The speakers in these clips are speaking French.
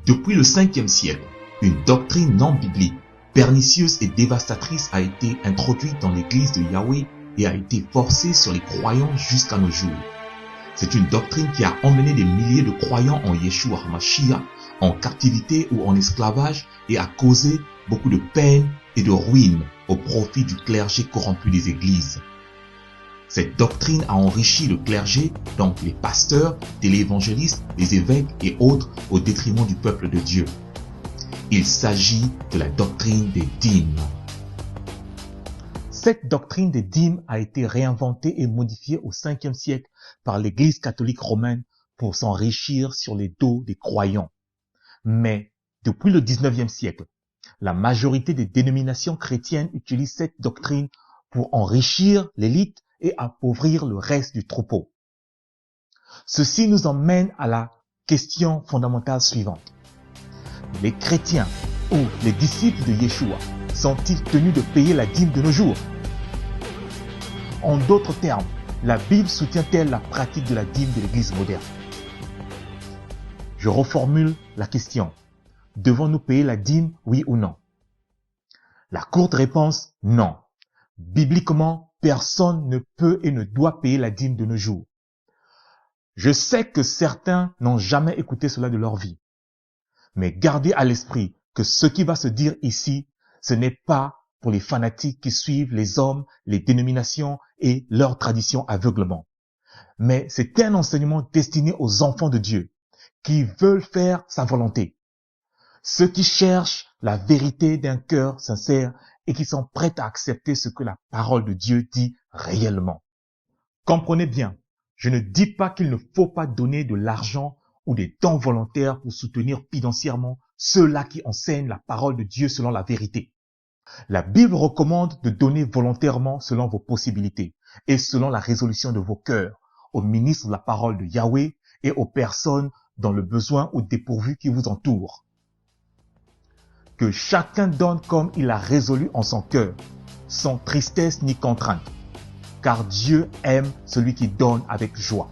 Depuis le 5e siècle, une doctrine non biblique, pernicieuse et dévastatrice a été introduite dans l'église de Yahweh et a été forcée sur les croyants jusqu'à nos jours. C'est une doctrine qui a emmené des milliers de croyants en Yeshua HaMashiach en captivité ou en esclavage et a causé beaucoup de peine et de ruine au profit du clergé corrompu des églises. Cette doctrine a enrichi le clergé, donc les pasteurs, téléévangélistes, les évêques et autres au détriment du peuple de Dieu. Il s'agit de la doctrine des dîmes. Cette doctrine des dîmes a été réinventée et modifiée au 5e siècle par l'Église catholique romaine pour s'enrichir sur les dos des croyants. Mais depuis le 19e siècle, la majorité des dénominations chrétiennes utilisent cette doctrine pour enrichir l'élite et appauvrir le reste du troupeau. Ceci nous emmène à la question fondamentale suivante. Les chrétiens ou les disciples de Yeshua sont-ils tenus de payer la dîme de nos jours? En d'autres termes, la Bible soutient-elle la pratique de la dîme de l'Église moderne? Je reformule la question. Devons-nous payer la dîme, oui ou non? La courte réponse, non. Bibliquement, personne ne peut et ne doit payer la dîme de nos jours. Je sais que certains n'ont jamais écouté cela de leur vie. Mais gardez à l'esprit que ce qui va se dire ici, ce n'est pas pour les fanatiques qui suivent les hommes, les dénominations et leurs traditions aveuglement. Mais c'est un enseignement destiné aux enfants de Dieu qui veulent faire sa volonté. Ceux qui cherchent la vérité d'un cœur sincère et qui sont prêts à accepter ce que la parole de Dieu dit réellement. Comprenez bien, je ne dis pas qu'il ne faut pas donner de l'argent ou des dons volontaires pour soutenir financièrement ceux-là qui enseignent la parole de Dieu selon la vérité. La Bible recommande de donner volontairement selon vos possibilités et selon la résolution de vos cœurs aux ministres de la parole de Yahweh et aux personnes dans le besoin ou dépourvu qui vous entourent. Que chacun donne comme il a résolu en son cœur, sans tristesse ni contrainte, car Dieu aime celui qui donne avec joie.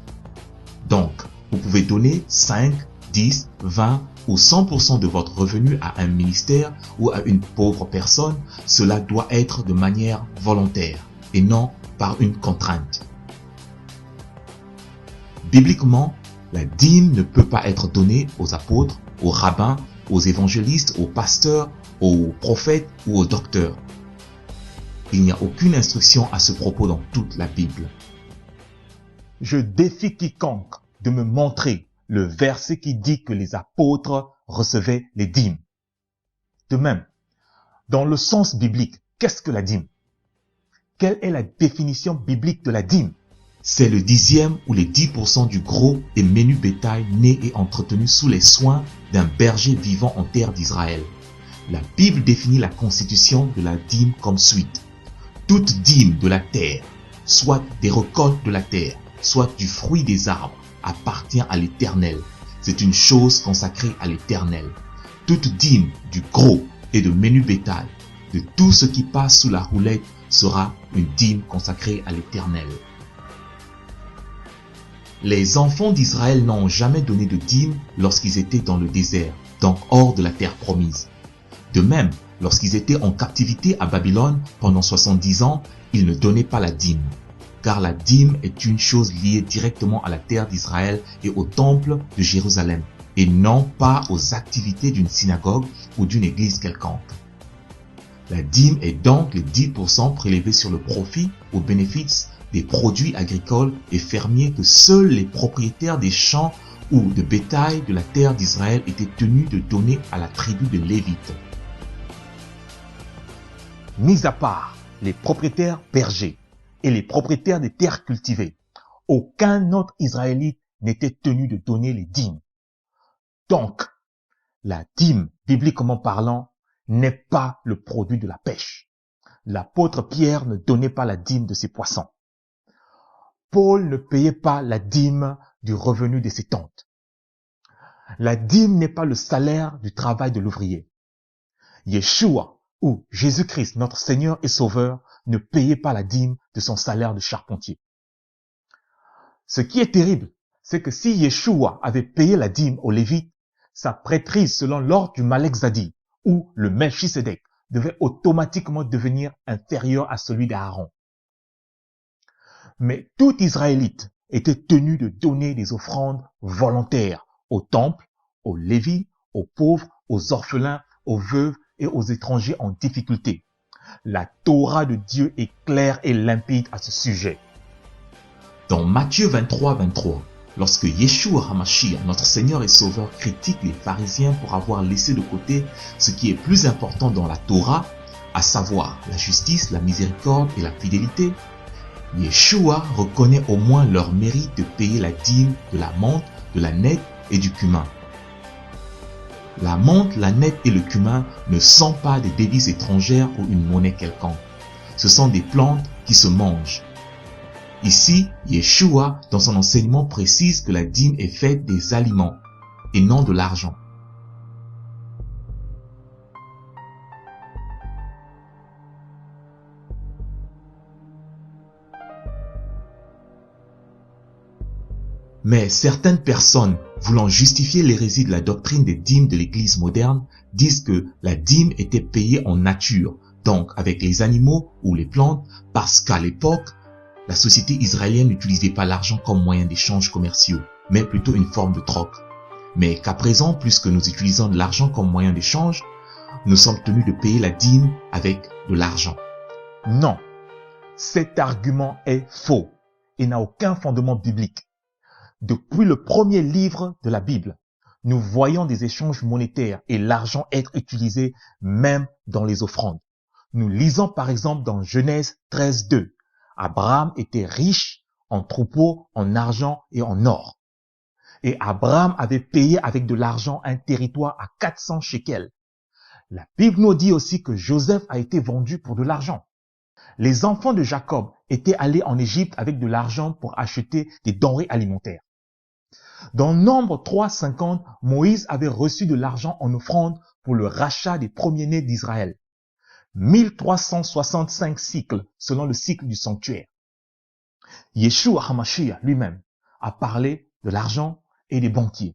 Donc, vous pouvez donner 5, 10, 20 ou 100% de votre revenu à un ministère ou à une pauvre personne. Cela doit être de manière volontaire et non par une contrainte. Bibliquement, la dîme ne peut pas être donnée aux apôtres, aux rabbins, aux évangélistes, aux pasteurs, aux prophètes ou aux docteurs. Il n'y a aucune instruction à ce propos dans toute la Bible. Je défie quiconque de me montrer le verset qui dit que les apôtres recevaient les dîmes. De même, dans le sens biblique, qu'est-ce que la dîme? Quelle est la définition biblique de la dîme? C'est le 10e ou les 10% du gros et menu bétail né et entretenu sous les soins d'un berger vivant en terre d'Israël. La Bible définit la constitution de la dîme comme suit. Toute dîme de la terre, soit des récoltes de la terre, soit du fruit des arbres, appartient à l'Éternel. C'est une chose consacrée à l'Éternel. Toute dîme du gros et de menu bétail, de tout ce qui passe sous la houlette, sera une dîme consacrée à l'Éternel. Les enfants d'Israël n'ont jamais donné de dîme lorsqu'ils étaient dans le désert, donc hors de la terre promise. De même, lorsqu'ils étaient en captivité à Babylone pendant 70 ans, ils ne donnaient pas la dîme. Car la dîme est une chose liée directement à la terre d'Israël et au temple de Jérusalem, et non pas aux activités d'une synagogue ou d'une église quelconque. La dîme est donc les 10% prélevés sur le profit au bénéfice des produits agricoles et fermiers que seuls les propriétaires des champs ou de bétail de la terre d'Israël étaient tenus de donner à la tribu de Lévite. Mis à part les propriétaires bergers et les propriétaires des terres cultivées, aucun autre Israélite n'était tenu de donner les dîmes. Donc, la dîme, bibliquement parlant, n'est pas le produit de la pêche. L'apôtre Pierre ne donnait pas la dîme de ses poissons. Paul ne payait pas la dîme du revenu de ses tentes. La dîme n'est pas le salaire du travail de l'ouvrier. Yeshua, ou Jésus-Christ, notre Seigneur et Sauveur, ne payait pas la dîme de son salaire de charpentier. Ce qui est terrible, c'est que si Yeshua avait payé la dîme aux Lévites, sa prêtrise selon l'ordre du Malek Zadi, ou le Melchisedec, devait automatiquement devenir inférieur à celui d'Aaron. Mais tout Israélite était tenu de donner des offrandes volontaires au temple, aux Lévites, aux pauvres, aux orphelins, aux veuves et aux étrangers en difficulté. La Torah de Dieu est claire et limpide à ce sujet. Dans Matthieu 23, lorsque Yeshua HaMashiach, notre Seigneur et Sauveur, critique les pharisiens pour avoir laissé de côté ce qui est plus important dans la Torah, à savoir la justice, la miséricorde et la fidélité, Yeshua reconnaît au moins leur mérite de payer la dîme de la menthe, de la nette et du cumin. La menthe, la nette et le cumin ne sont pas des devises étrangères ou une monnaie quelconque. Ce sont des plantes qui se mangent. Ici, Yeshua, dans son enseignement, précise que la dîme est faite des aliments et non de l'argent. Mais certaines personnes, voulant justifier l'hérésie de la doctrine des dîmes de l'Église moderne, disent que la dîme était payée en nature, donc avec les animaux ou les plantes, parce qu'à l'époque, la société israélienne n'utilisait pas l'argent comme moyen d'échange commerciaux, mais plutôt une forme de troc. Mais qu'à présent, puisque nous utilisons de l'argent comme moyen d'échange, nous sommes tenus de payer la dîme avec de l'argent. Non, cet argument est faux et n'a aucun fondement biblique. Depuis le premier livre de la Bible, nous voyons des échanges monétaires et l'argent être utilisé même dans les offrandes. Nous lisons par exemple dans Genèse 13:2. Abraham était riche en troupeaux, en argent et en or. Et Abraham avait payé avec de l'argent un territoire à 400 shekels. La Bible nous dit aussi que Joseph a été vendu pour de l'argent. Les enfants de Jacob étaient allés en Égypte avec de l'argent pour acheter des denrées alimentaires. Dans Nombre 3:50, Moïse avait reçu de l'argent en offrande pour le rachat des premiers-nés d'Israël. 1365 cycles selon le cycle du sanctuaire. Yeshua HaMashiach lui-même a parlé de l'argent et des banquiers.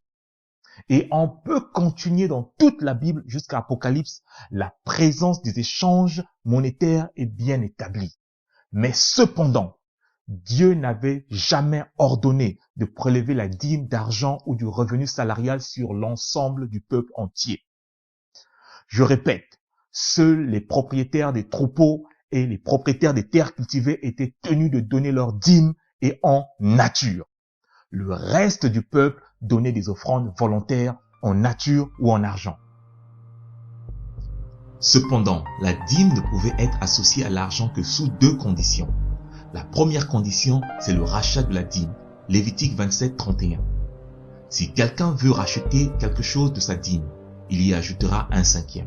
Et on peut continuer dans toute la Bible jusqu'à Apocalypse, la présence des échanges monétaires est bien établie. Mais cependant, Dieu n'avait jamais ordonné de prélever la dîme d'argent ou du revenu salarial sur l'ensemble du peuple entier. Je répète, seuls les propriétaires des troupeaux et les propriétaires des terres cultivées étaient tenus de donner leur dîme et en nature. Le reste du peuple donnait des offrandes volontaires en nature ou en argent. Cependant, la dîme ne pouvait être associée à l'argent que sous deux conditions. La première condition, c'est le rachat de la dîme. Lévitique 27:31. Si quelqu'un veut racheter quelque chose de sa dîme, il y ajoutera 1/5.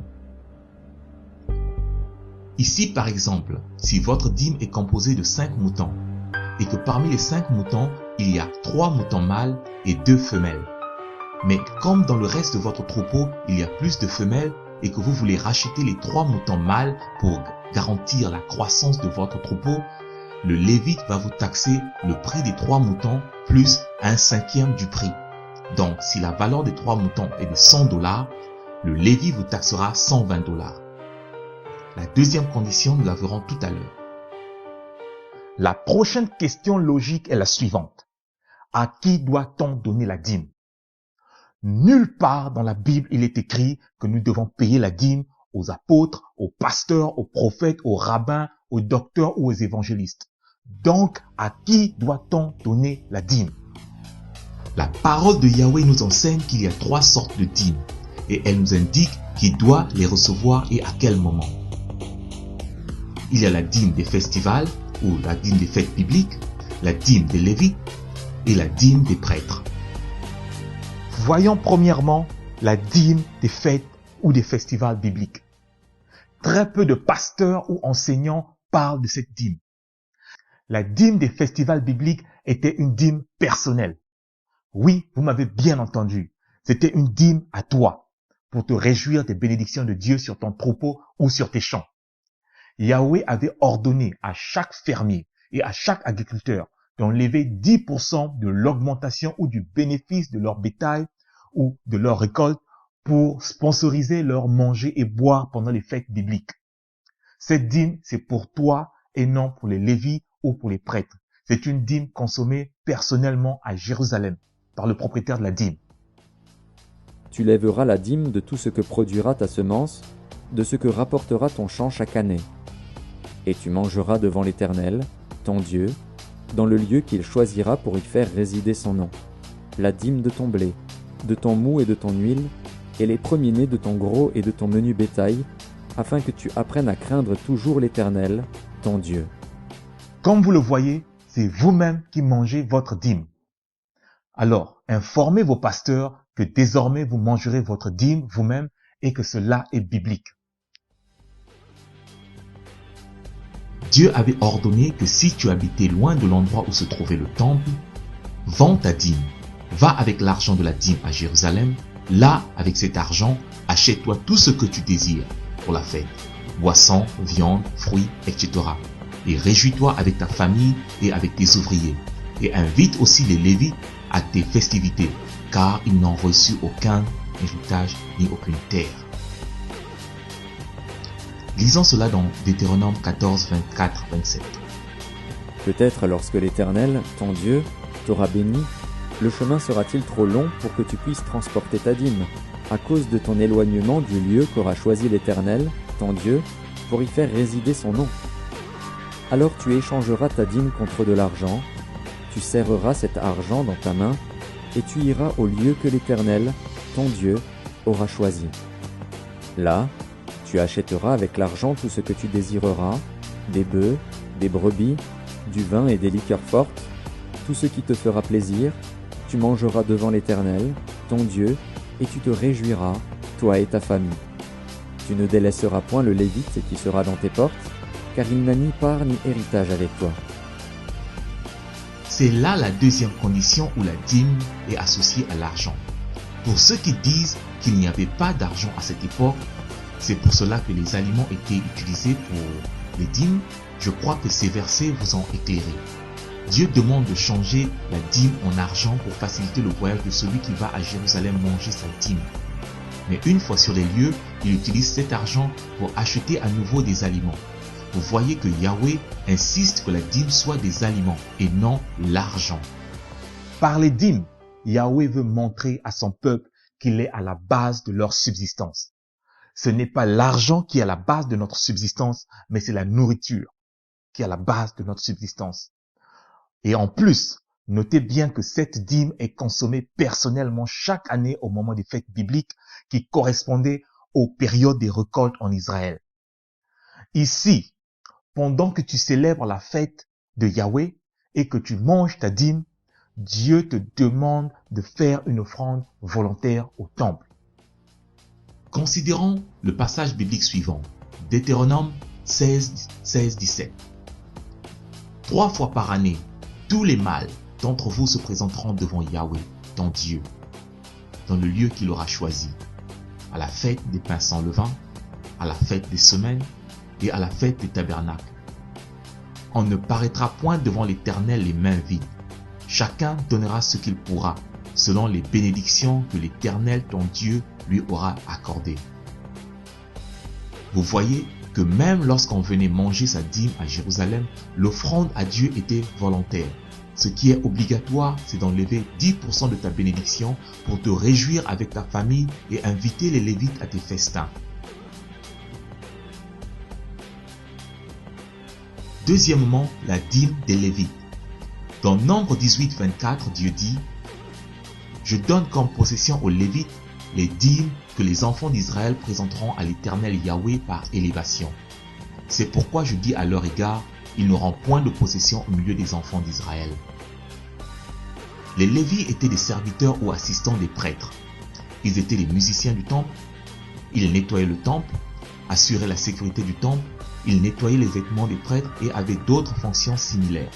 Ici, par exemple, si votre dîme est composée de 5 moutons, et que parmi les 5 moutons, il y a 3 moutons mâles et 2 femelles. Mais comme dans le reste de votre troupeau, il y a plus de femelles, et que vous voulez racheter les 3 moutons mâles pour garantir la croissance de votre troupeau, le Lévite va vous taxer le prix des 3 moutons plus 1/5 du prix. Donc, si la valeur des 3 moutons est de $100, le Lévite vous taxera $120. La deuxième condition, nous la verrons tout à l'heure. La prochaine question logique est la suivante. À qui doit-on donner la dîme? Nulle part dans la Bible il est écrit que nous devons payer la dîme aux apôtres, aux pasteurs, aux prophètes, aux rabbins, aux docteurs ou aux évangélistes. Donc, à qui doit-on donner la dîme? La parole de Yahweh nous enseigne qu'il y a 3 sortes de dîmes et elle nous indique qui doit les recevoir et à quel moment. Il y a la dîme des festivals ou la dîme des fêtes bibliques, la dîme des Lévites et la dîme des prêtres. Voyons premièrement la dîme des fêtes ou des festivals bibliques. Très peu de pasteurs ou enseignants parlent de cette dîme. La dîme des festivals bibliques était une dîme personnelle. Oui, vous m'avez bien entendu. C'était une dîme à toi, pour te réjouir des bénédictions de Dieu sur ton troupeau ou sur tes champs. Yahweh avait ordonné à chaque fermier et à chaque agriculteur d'enlever 10% de l'augmentation ou du bénéfice de leur bétail ou de leur récolte pour sponsoriser leur manger et boire pendant les fêtes bibliques. Cette dîme, c'est pour toi et non pour les Lévites ou pour les prêtres. C'est une dîme consommée personnellement à Jérusalem par le propriétaire de la dîme. Tu lèveras la dîme de tout ce que produira ta semence, de ce que rapportera ton champ chaque année. Et tu mangeras devant l'Éternel, ton Dieu, dans le lieu qu'il choisira pour y faire résider son nom, la dîme de ton blé, de ton mou et de ton huile, et les premiers-nés de ton gros et de ton menu bétail, afin que tu apprennes à craindre toujours l'Éternel, ton Dieu. Comme vous le voyez, c'est vous-même qui mangez votre dîme. Alors, informez vos pasteurs que désormais vous mangerez votre dîme vous-même et que cela est biblique. Dieu avait ordonné que si tu habitais loin de l'endroit où se trouvait le temple, vends ta dîme, va avec l'argent de la dîme à Jérusalem, là, avec cet argent, achète-toi tout ce que tu désires pour la fête, boissons, viande, fruits, etc. Et réjouis-toi avec ta famille et avec tes ouvriers, et invite aussi les Lévites à tes festivités, car ils n'ont reçu aucun héritage ni aucune terre. Lisons cela dans Deutéronome 14, 24, 27. Peut-être lorsque l'Éternel, ton Dieu, t'aura béni, le chemin sera-t-il trop long pour que tu puisses transporter ta dîme, à cause de ton éloignement du lieu qu'aura choisi l'Éternel, ton Dieu, pour y faire résider son nom. Alors tu échangeras ta dîme contre de l'argent, tu serreras cet argent dans ta main, et tu iras au lieu que l'Éternel, ton Dieu, aura choisi. Là, tu achèteras avec l'argent tout ce que tu désireras, des bœufs, des brebis, du vin et des liqueurs fortes, tout ce qui te fera plaisir, tu mangeras devant l'Éternel, ton Dieu, et tu te réjouiras, toi et ta famille. Tu ne délaisseras point le Lévite qui sera dans tes portes, car il n'a ni part ni héritage avec toi. C'est là la deuxième condition où la dîme est associée à l'argent. Pour ceux qui disent qu'il n'y avait pas d'argent à cette époque, c'est pour cela que les aliments étaient utilisés pour les dîmes. Je crois que ces versets vous ont éclairé. Dieu demande de changer la dîme en argent pour faciliter le voyage de celui qui va à Jérusalem manger sa dîme. Mais une fois sur les lieux, il utilise cet argent pour acheter à nouveau des aliments. Vous voyez que Yahweh insiste que la dîme soit des aliments et non l'argent. Par les dîmes, Yahweh veut montrer à son peuple qu'il est à la base de leur subsistance. Ce n'est pas l'argent qui est à la base de notre subsistance, mais c'est la nourriture qui est à la base de notre subsistance. Et en plus, notez bien que cette dîme est consommée personnellement chaque année au moment des fêtes bibliques qui correspondaient aux périodes des récoltes en Israël. Ici, pendant que tu célèbres la fête de Yahweh et que tu manges ta dîme, Dieu te demande de faire une offrande volontaire au temple. Considérons le passage biblique suivant, Deutéronome 16, 17. 3 fois par année, tous les mâles d'entre vous se présenteront devant Yahweh, ton Dieu, dans le lieu qu'il aura choisi, à la fête des pains sans levain, à la fête des semaines et à la fête des tabernacles. On ne paraîtra point devant l'Éternel les mains vides. Chacun donnera ce qu'il pourra, selon les bénédictions que l'Éternel ton Dieu lui aura accordées. Vous voyez que même lorsqu'on venait manger sa dîme à Jérusalem, l'offrande à Dieu était volontaire. Ce qui est obligatoire, c'est d'enlever 10% de ta bénédiction pour te réjouir avec ta famille et inviter les Lévites à tes festins. Deuxièmement, la dîme des Lévites. Dans Nombre 18, 24, Dieu dit « Je donne comme possession aux Lévites les dîmes que les enfants d'Israël présenteront à l'Éternel Yahweh par élévation. C'est pourquoi je dis à leur égard, ils n'auront point de possession au milieu des enfants d'Israël. » Les Lévites étaient des serviteurs ou assistants des prêtres. Ils étaient les musiciens du temple. Ils nettoyaient le temple, assuraient la sécurité du temple, ils nettoyaient les vêtements des prêtres et avaient d'autres fonctions similaires.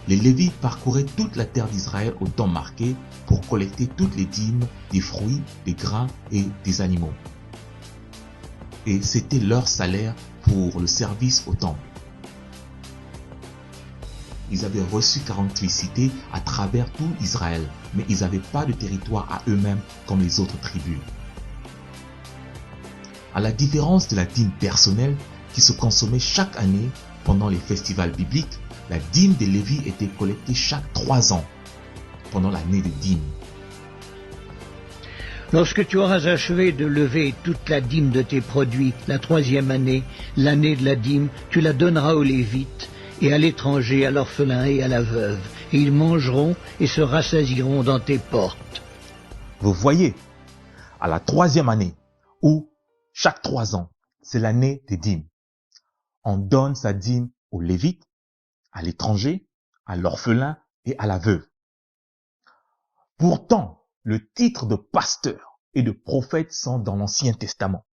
Les Lévites parcouraient toute la terre d'Israël au temps marqué pour collecter toutes les dîmes des fruits, des grains et des animaux. et c'était leur salaire pour le service au temple. Ils avaient reçu 48 cités à travers tout Israël, mais ils n'avaient pas de territoire à eux-mêmes comme les autres tribus. À la différence de la dîme personnelle qui se consommait chaque année pendant les festivals bibliques, la dîme des Lévites était collectée chaque 3 ans, pendant l'année de dîme. Lorsque tu auras achevé de lever toute la dîme de tes produits, la 3e année, l'année de la dîme, tu la donneras aux Lévites, et à l'étranger, à l'orphelin et à la veuve, et ils mangeront et se rassasieront dans tes portes. Vous voyez, à la 3e année, ou chaque 3 ans, c'est l'année des dîmes. On donne sa dîme aux Lévites, à l'étranger, à l'orphelin et à la veuve. Pourtant, le titre de pasteur et de prophète sont dans l'Ancien Testament.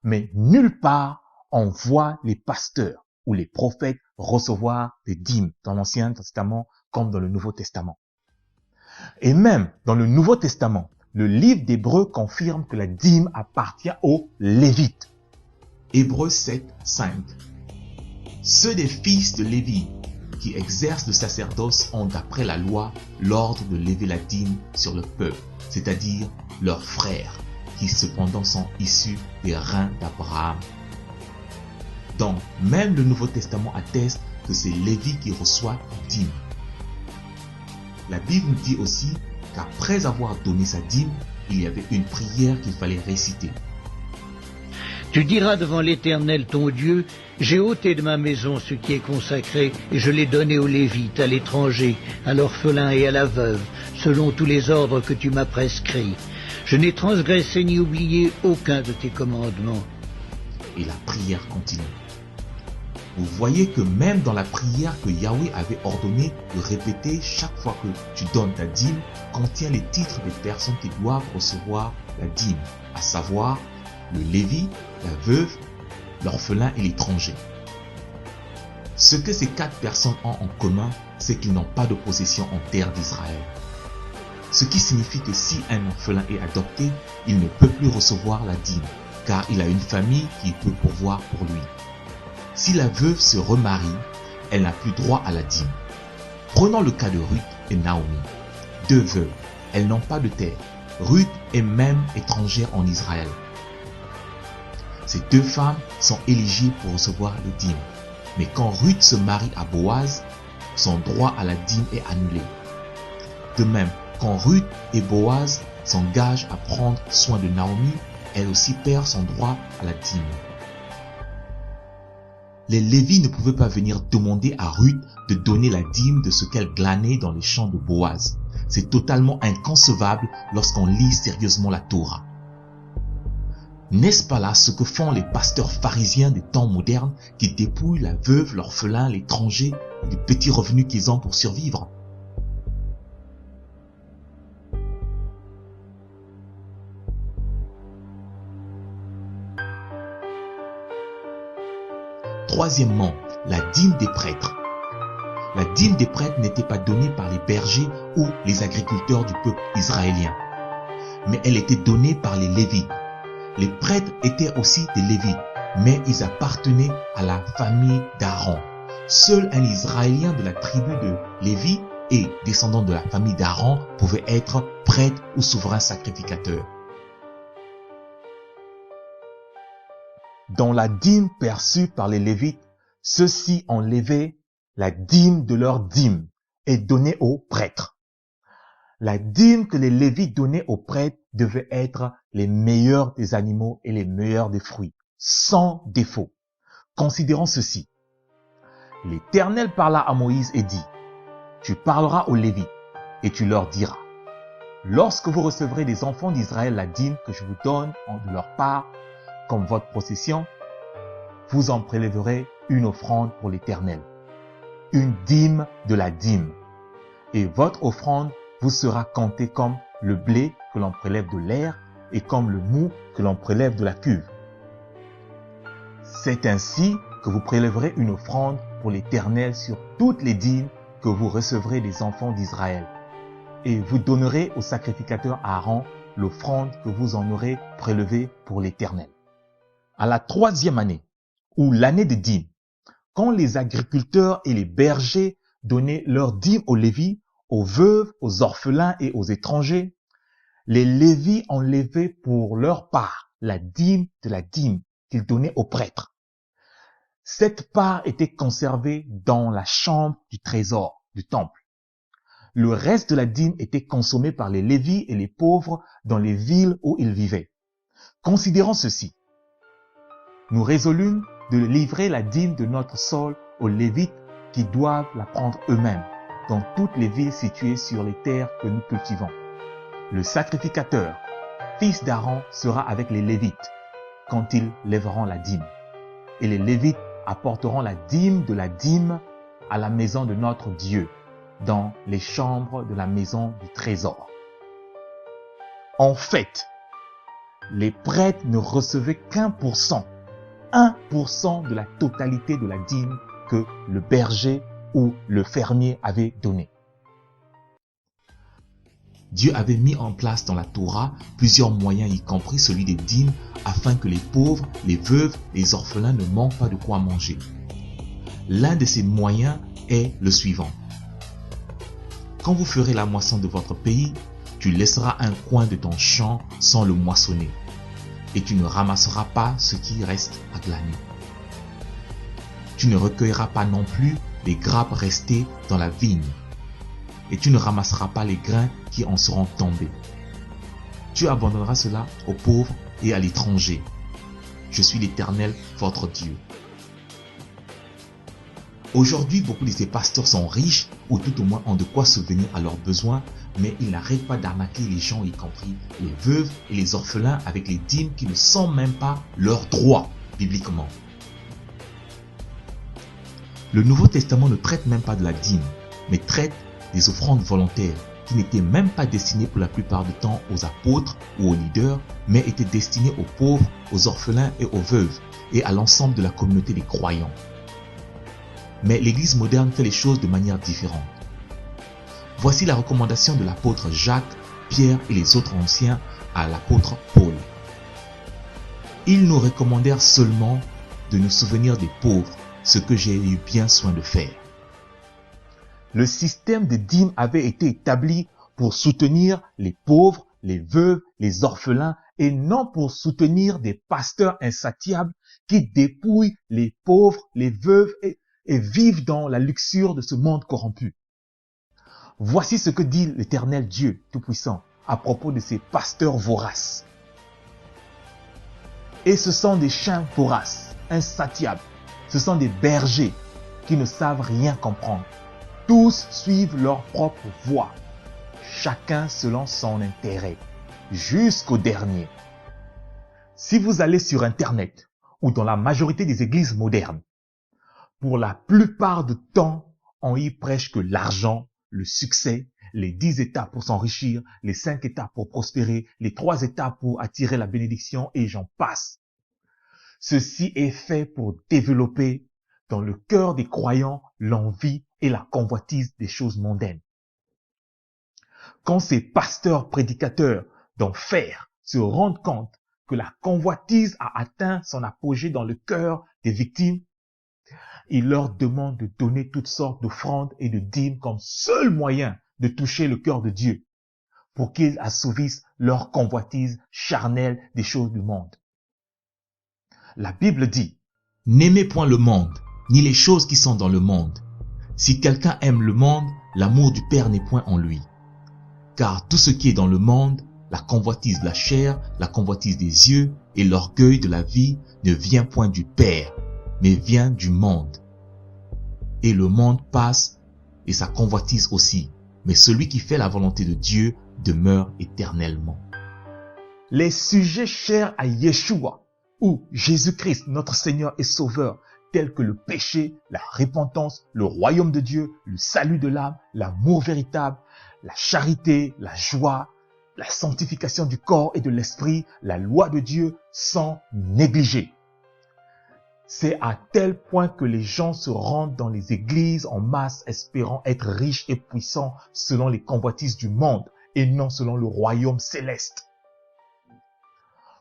Mais nulle part on voit les pasteurs ou les prophètes recevoir des dîmes dans l'Ancien Testament comme dans le Nouveau Testament. Et même dans le Nouveau Testament, le livre d'Hébreux confirme que la dîme appartient aux Lévites. Hébreux 7, 5. Ceux des fils de Lévi qui exercent le sacerdoce ont d'après la loi l'ordre de lever la dîme sur le peuple, c'est-à-dire leurs frères, qui cependant sont issus des reins d'Abraham. Donc, même le Nouveau Testament atteste que c'est Lévi qui reçoit dîme. La Bible nous dit aussi qu'après avoir donné sa dîme, il y avait une prière qu'il fallait réciter. Tu diras devant l'Éternel ton Dieu, j'ai ôté de ma maison ce qui est consacré, et je l'ai donné aux Lévites, à l'étranger, à l'orphelin et à la veuve, selon tous les ordres que tu m'as prescrits. Je n'ai transgressé ni oublié aucun de tes commandements. Et la prière continue. Vous voyez que même dans la prière que Yahweh avait ordonné de répéter chaque fois que tu donnes ta dîme, contient les titres des personnes qui doivent recevoir la dîme, à savoir le Lévi, la veuve, l'orphelin et l'étranger. Ce que ces 4 personnes ont en commun, c'est qu'ils n'ont pas de possession en terre d'Israël. Ce qui signifie que si un orphelin est adopté, il ne peut plus recevoir la dîme, car il a une famille qui peut pourvoir pour lui. Si la veuve se remarie, elle n'a plus droit à la dîme. Prenons le cas de Ruth et Naomi, 2 veuves. Elles n'ont pas de terre. Ruth est même étrangère en Israël. Ces 2 femmes sont éligibles pour recevoir les dîmes. Mais quand Ruth se marie à Boaz, son droit à la dîme est annulé. De même, quand Ruth et Boaz s'engagent à prendre soin de Naomi, elle aussi perd son droit à la dîme. Les Lévis ne pouvaient pas venir demander à Ruth de donner la dîme de ce qu'elle glanait dans les champs de Boaz. C'est totalement inconcevable lorsqu'on lit sérieusement la Torah. N'est-ce pas là ce que font les pasteurs pharisiens des temps modernes qui dépouillent la veuve, l'orphelin, l'étranger des petits revenus qu'ils ont pour survivre? Troisièmement, la dîme des prêtres. La dîme des prêtres n'était pas donnée par les bergers ou les agriculteurs du peuple israélien, mais elle était donnée par les Lévites. Les prêtres étaient aussi des Lévites, mais ils appartenaient à la famille d'Aaron. Seul un Israélien de la tribu de Lévi et descendant de la famille d'Aaron pouvait être prêtre ou souverain sacrificateur. Dans la dîme perçue par les Lévites, ceux-ci enlevaient la dîme de leur dîme et donnaient aux prêtres. La dîme que les Lévites donnaient aux prêtres devait être les meilleurs des animaux et les meilleurs des fruits, sans défaut. Considérons ceci. L'Éternel parla à Moïse et dit, « Tu parleras aux Lévites et tu leur diras, lorsque vous recevrez des enfants d'Israël la dîme que je vous donne de leur part, comme votre possession, vous en prélèverez une offrande pour l'Éternel, une dîme de la dîme. Et votre offrande vous sera comptée comme le blé que l'on prélève de l'aire et comme le mou que l'on prélève de la cuve. C'est ainsi que vous prélèverez une offrande pour l'Éternel sur toutes les dîmes que vous recevrez des enfants d'Israël. Et vous donnerez au sacrificateur Aaron l'offrande que vous en aurez prélevée pour l'Éternel. À la 3e année, ou l'année des dîmes, quand les agriculteurs et les bergers donnaient leurs dîmes aux Lévites, aux veuves, aux orphelins et aux étrangers, les Lévites enlevaient pour leur part la dîme de la dîme qu'ils donnaient aux prêtres. Cette part était conservée dans la chambre du trésor du temple. Le reste de la dîme était consommé par les Lévites et les pauvres dans les villes où ils vivaient. Considérant ceci, nous résolûmes de livrer la dîme de notre sol aux Lévites qui doivent la prendre eux-mêmes dans toutes les villes situées sur les terres que nous cultivons. Le sacrificateur, fils d'Aaron, sera avec les Lévites quand ils lèveront la dîme. Et les Lévites apporteront la dîme de la dîme à la maison de notre Dieu, dans les chambres de la maison du trésor. En fait, les prêtres ne recevaient qu'1%, 1% de la totalité de la dîme que le berger ou le fermier avait donné. Dieu avait mis en place dans la Torah plusieurs moyens, y compris celui des dîmes, afin que les pauvres, les veuves, les orphelins ne manquent pas de quoi manger. L'un de ces moyens est le suivant. Quand vous ferez la moisson de votre pays, tu laisseras un coin de ton champ sans le moissonner, et tu ne ramasseras pas ce qui reste à glaner. Tu ne recueilleras pas non plus les grappes restées dans la vigne, et tu ne ramasseras pas les grains qui en seront tombés. Tu abandonneras cela aux pauvres et à l'étranger. Je suis l'Éternel, votre Dieu. Aujourd'hui, beaucoup de ces pasteurs sont riches, ou tout au moins ont de quoi subvenir à leurs besoins, mais ils n'arrêtent pas d'arnaquer les gens, y compris les veuves et les orphelins, avec les dîmes qui ne sont même pas leurs droits, bibliquement. Le Nouveau Testament ne traite même pas de la dîme, mais traite des offrandes volontaires, qui n'étaient même pas destinées pour la plupart du temps aux apôtres ou aux leaders, mais étaient destinées aux pauvres, aux orphelins et aux veuves, et à l'ensemble de la communauté des croyants. Mais l'Église moderne fait les choses de manière différente. Voici la recommandation de l'apôtre Jacques, Pierre et les autres anciens à l'apôtre Paul. Ils nous recommandèrent seulement de nous souvenir des pauvres, ce que j'ai eu bien soin de faire. Le système de dîmes avait été établi pour soutenir les pauvres, les veuves, les orphelins et non pour soutenir des pasteurs insatiables qui dépouillent les pauvres, les veuves et vivent dans la luxure de ce monde corrompu. Voici ce que dit l'Éternel Dieu Tout-Puissant à propos de ces pasteurs voraces. Et ce sont des chiens voraces, insatiables. Ce sont des bergers qui ne savent rien comprendre. Tous suivent leur propre voie, chacun selon son intérêt, jusqu'au dernier. Si vous allez sur Internet ou dans la majorité des églises modernes, pour la plupart du temps, on y prêche que l'argent, le succès, les 10 étapes pour s'enrichir, les 5 étapes pour prospérer, les 3 étapes pour attirer la bénédiction et j'en passe. Ceci est fait pour développer dans le cœur des croyants l'envie et la convoitise des choses mondaines. Quand ces pasteurs prédicateurs d'enfer se rendent compte que la convoitise a atteint son apogée dans le cœur des victimes, ils leur demandent de donner toutes sortes d'offrandes et de dîmes comme seul moyen de toucher le cœur de Dieu pour qu'ils assouvissent leur convoitise charnelle des choses du monde. La Bible dit, « N'aimez point le monde, ni les choses qui sont dans le monde. Si quelqu'un aime le monde, l'amour du Père n'est point en lui. Car tout ce qui est dans le monde, la convoitise de la chair, la convoitise des yeux et l'orgueil de la vie ne vient point du Père, mais vient du monde. Et le monde passe et sa convoitise aussi, mais celui qui fait la volonté de Dieu demeure éternellement. » Les sujets chers à Yeshua, ou Jésus-Christ, notre Seigneur et Sauveur, tels que le péché, la repentance, le royaume de Dieu, le salut de l'âme, l'amour véritable, la charité, la joie, la sanctification du corps et de l'esprit, la loi de Dieu, sont négligés. C'est à tel point que les gens se rendent dans les églises en masse espérant être riches et puissants selon les convoitises du monde et non selon le royaume céleste.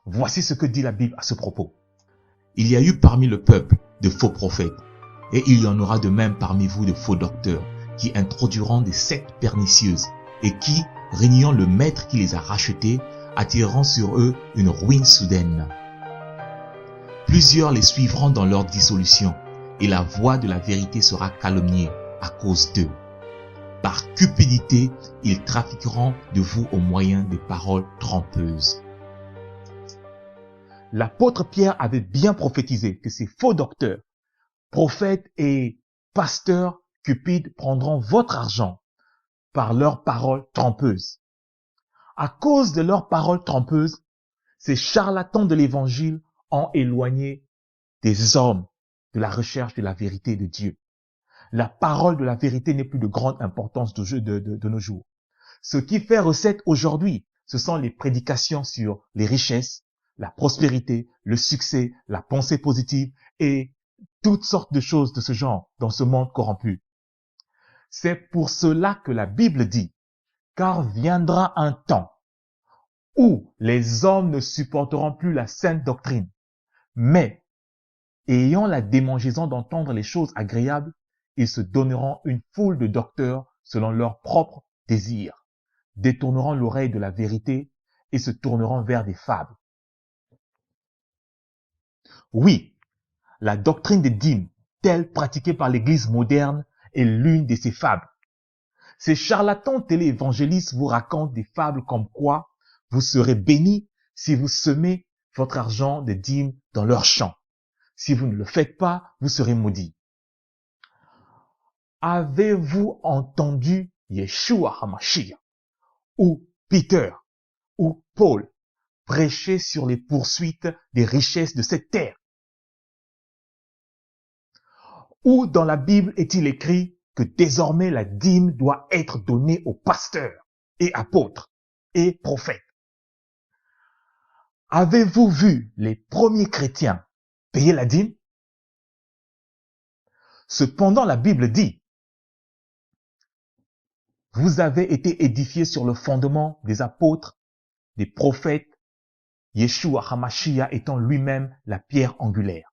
Voici ce que dit la Bible à ce propos. Il y a eu parmi le peuple de faux prophètes, et il y en aura de même parmi vous de faux docteurs, qui introduiront des sectes pernicieuses, et qui, régnant le maître qui les a rachetés, attireront sur eux une ruine soudaine. Plusieurs les suivront dans leur dissolution, et la voix de la vérité sera calomniée à cause d'eux. Par cupidité, ils trafiqueront de vous au moyen des paroles trompeuses. L'apôtre Pierre avait bien prophétisé que ces faux docteurs, prophètes et pasteurs cupides prendront votre argent par leurs paroles trompeuses. À cause de leurs paroles trompeuses, ces charlatans de l'évangile ont éloigné des hommes de la recherche de la vérité de Dieu. La parole de la vérité n'est plus de grande importance de nos jours. Ce qui fait recette aujourd'hui, ce sont les prédications sur les richesses, la prospérité, le succès, la pensée positive et toutes sortes de choses de ce genre dans ce monde corrompu. C'est pour cela que la Bible dit, car viendra un temps où les hommes ne supporteront plus la sainte doctrine, mais ayant la démangeaison d'entendre les choses agréables, ils se donneront une foule de docteurs selon leurs propres désirs, détourneront l'oreille de la vérité et se tourneront vers des fables. Oui, la doctrine des dîmes, telle pratiquée par l'Église moderne, est l'une de ces fables. Ces charlatans téléévangélistes vous racontent des fables comme quoi vous serez bénis si vous semez votre argent de dîmes dans leurs champs. Si vous ne le faites pas, vous serez maudits. Avez-vous entendu Yeshua HaMashiach ou Peter ou Paul prêcher sur les poursuites des richesses de cette terre? Où dans la Bible est-il écrit que désormais la dîme doit être donnée aux pasteurs et apôtres et prophètes? Avez-vous vu les premiers chrétiens payer la dîme? Cependant, la Bible dit, vous avez été édifiés sur le fondement des apôtres, des prophètes, Yeshua HaMashiach étant lui-même la pierre angulaire.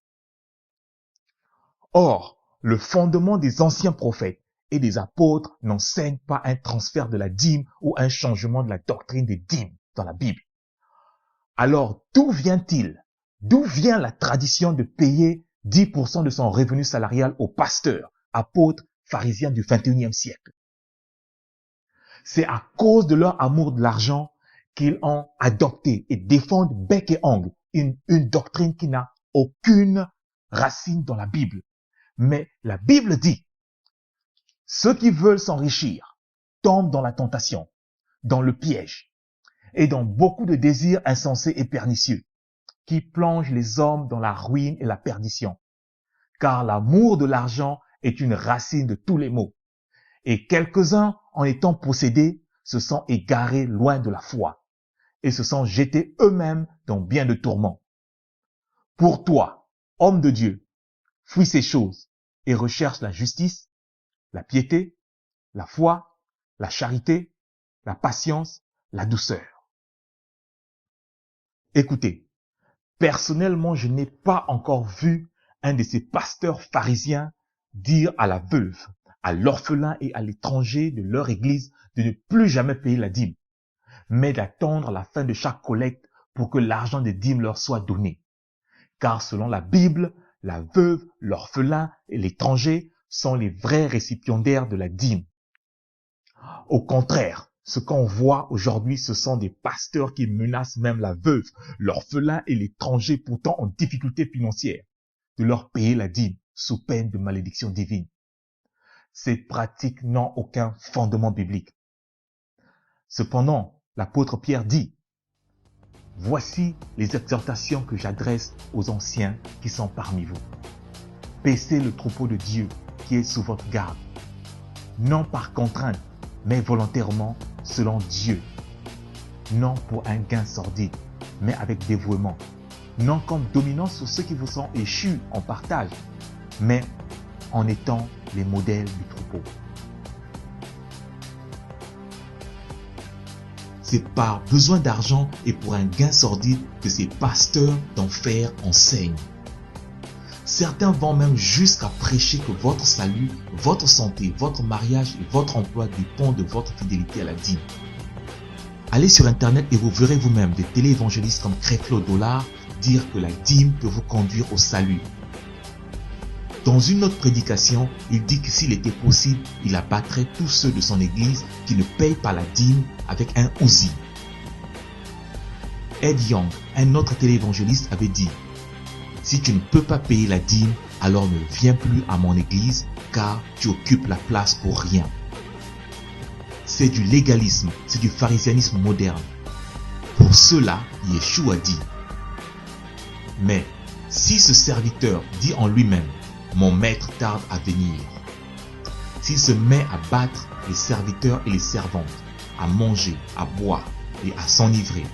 Or, le fondement des anciens prophètes et des apôtres n'enseigne pas un transfert de la dîme ou un changement de la doctrine des dîmes dans la Bible. Alors, d'où vient-il? D'où vient la tradition de payer 10% de son revenu salarial aux pasteurs, apôtres, pharisiens du 21e siècle? C'est à cause de leur amour de l'argent qu'ils ont adopté et défendent bec et ongle une doctrine qui n'a aucune racine dans la Bible. Mais la Bible dit, ceux qui veulent s'enrichir tombent dans la tentation, dans le piège et dans beaucoup de désirs insensés et pernicieux qui plongent les hommes dans la ruine et la perdition. Car l'amour de l'argent est une racine de tous les maux. Et quelques-uns, en étant possédés, se sont égarés loin de la foi et se sont jetés eux-mêmes dans bien de tourments. Pour toi, homme de Dieu, fuis ces choses et recherche la justice, la piété, la foi, la charité, la patience, la douceur. Écoutez, personnellement, je n'ai pas encore vu un de ces pasteurs pharisiens dire à la veuve, à l'orphelin et à l'étranger de leur église de ne plus jamais payer la dîme, mais d'attendre la fin de chaque collecte pour que l'argent des dîmes leur soit donné. Car selon la Bible, la veuve, l'orphelin et l'étranger sont les vrais récipiendaires de la dîme. Au contraire, ce qu'on voit aujourd'hui, ce sont des pasteurs qui menacent même la veuve, l'orphelin et l'étranger pourtant en difficulté financière de leur payer la dîme sous peine de malédiction divine. Ces pratiques n'ont aucun fondement biblique. Cependant, l'apôtre Pierre dit, « Voici les exhortations que j'adresse aux anciens qui sont parmi vous. Paissez le troupeau de Dieu qui est sous votre garde, non par contrainte, mais volontairement selon Dieu, non pour un gain sordide, mais avec dévouement, non comme dominant sur ceux qui vous sont échus en partage, mais en étant les modèles du troupeau. » C'est par besoin d'argent et pour un gain sordide que ces pasteurs d'enfer enseignent. Certains vont même jusqu'à prêcher que votre salut, votre santé, votre mariage et votre emploi dépendent de votre fidélité à la dîme. Allez sur internet et vous verrez vous-même des téléévangélistes comme Creflo Dollar dire que la dîme peut vous conduire au salut. Dans une autre prédication, il dit que s'il était possible, il abattrait tous ceux de son église qui ne payent pas la dîme avec un Uzi. Ed Young, un autre téléévangéliste, avait dit: si tu ne peux pas payer la dîme, alors ne viens plus à mon église, car tu occupes la place pour rien. C'est du légalisme, c'est du pharisianisme moderne. Pour cela, Yeshua dit: mais si ce serviteur dit en lui-même: mon maître tarde à venir, s'il se met à battre les serviteurs et les servantes, à manger, à boire et à s'enivrer,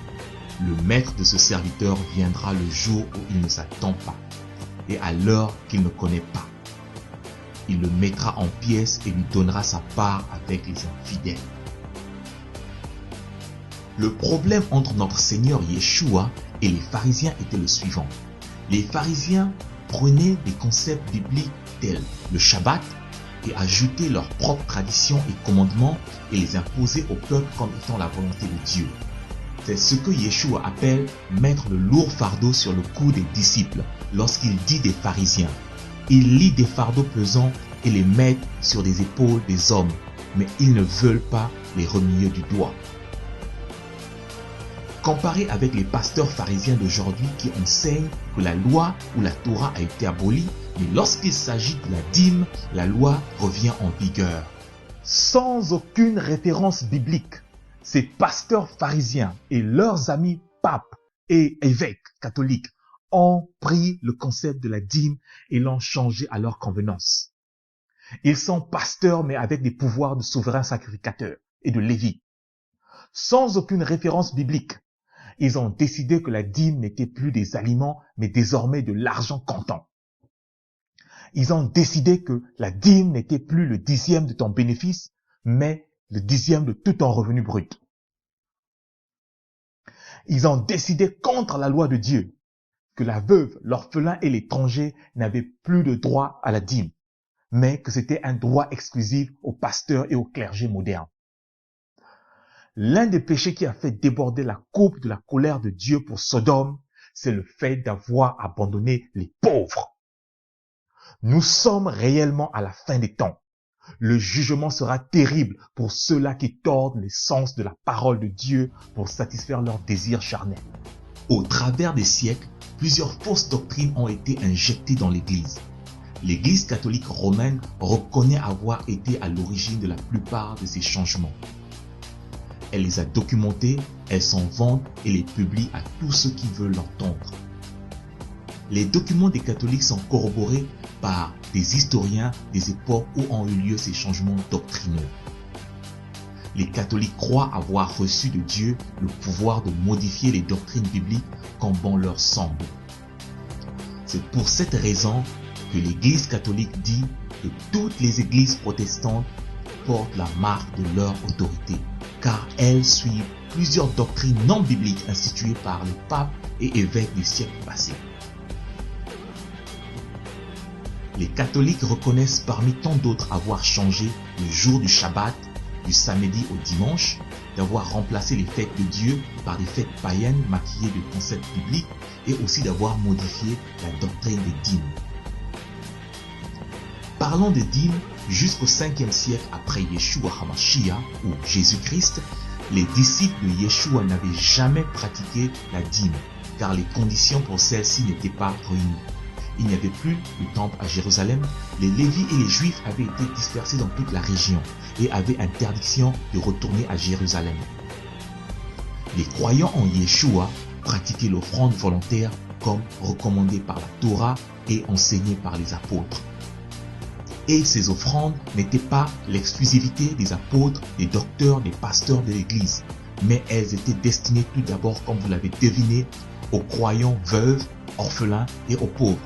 le maître de ce serviteur viendra le jour où il ne s'attend pas et à l'heure qu'il ne connaît pas. Il le mettra en pièces et lui donnera sa part avec les infidèles. Le problème entre notre Seigneur Yeshua et les pharisiens était le suivant. Les pharisiens prenaient des concepts bibliques tels le Shabbat et ajoutaient leurs propres traditions et commandements et les imposaient au peuple comme étant la volonté de Dieu. C'est ce que Yeshua appelle mettre le lourd fardeau sur le cou des disciples lorsqu'il dit des pharisiens. Il lie des fardeaux pesants et les met sur des épaules des hommes, mais ils ne veulent pas les remuer du doigt. Comparé avec les pasteurs pharisiens d'aujourd'hui qui enseignent que la loi ou la Torah a été abolie, mais lorsqu'il s'agit de la dîme, la loi revient en vigueur. Sans aucune référence biblique, ces pasteurs pharisiens et leurs amis papes et évêques catholiques ont pris le concept de la dîme et l'ont changé à leur convenance. Ils sont pasteurs mais avec des pouvoirs de souverain sacrificateur et de lévite. Sans aucune référence biblique, ils ont décidé que la dîme n'était plus des aliments mais désormais de l'argent comptant. Ils ont décidé que la dîme n'était plus le 10e de ton bénéfice mais le 10e de tout ton revenu brut. Ils ont décidé contre la loi de Dieu que la veuve, l'orphelin et l'étranger n'avaient plus de droit à la dîme, mais que c'était un droit exclusif aux pasteurs et aux clergés modernes. L'un des péchés qui a fait déborder la coupe de la colère de Dieu pour Sodome, c'est le fait d'avoir abandonné les pauvres. Nous sommes réellement à la fin des temps. Le jugement sera terrible pour ceux-là qui tordent l'essence de la parole de Dieu pour satisfaire leurs désirs charnels. Au travers des siècles, plusieurs fausses doctrines ont été injectées dans l'Église. L'Église catholique romaine reconnaît avoir été à l'origine de la plupart de ces changements. Elle les a documentés, elle s'en vante et les publie à tous ceux qui veulent l'entendre. Les documents des catholiques sont corroborés par des historiens des époques où ont eu lieu ces changements doctrinaux. Les catholiques croient avoir reçu de Dieu le pouvoir de modifier les doctrines bibliques comme bon leur semble. C'est pour cette raison que l'Église catholique dit que toutes les églises protestantes portent la marque de leur autorité, car elles suivent plusieurs doctrines non bibliques instituées par les papes et évêques des siècles passés. Les catholiques reconnaissent parmi tant d'autres avoir changé le jour du Shabbat, du samedi au dimanche, d'avoir remplacé les fêtes de Dieu par des fêtes païennes maquillées de concepts bibliques et aussi d'avoir modifié la doctrine des dîmes. Parlons des dîmes, jusqu'au 5e siècle après Yeshua HaMashiach ou Jésus-Christ, les disciples de Yeshua n'avaient jamais pratiqué la dîme, car les conditions pour celle-ci n'étaient pas réunies. Il n'y avait plus de temple à Jérusalem, les Lévites et les Juifs avaient été dispersés dans toute la région et avaient interdiction de retourner à Jérusalem. Les croyants en Yeshua pratiquaient l'offrande volontaire comme recommandé par la Torah et enseigné par les apôtres. Et ces offrandes n'étaient pas l'exclusivité des apôtres, des docteurs, des pasteurs de l'Église, mais elles étaient destinées tout d'abord, comme vous l'avez deviné, aux croyants veuves, orphelins et aux pauvres,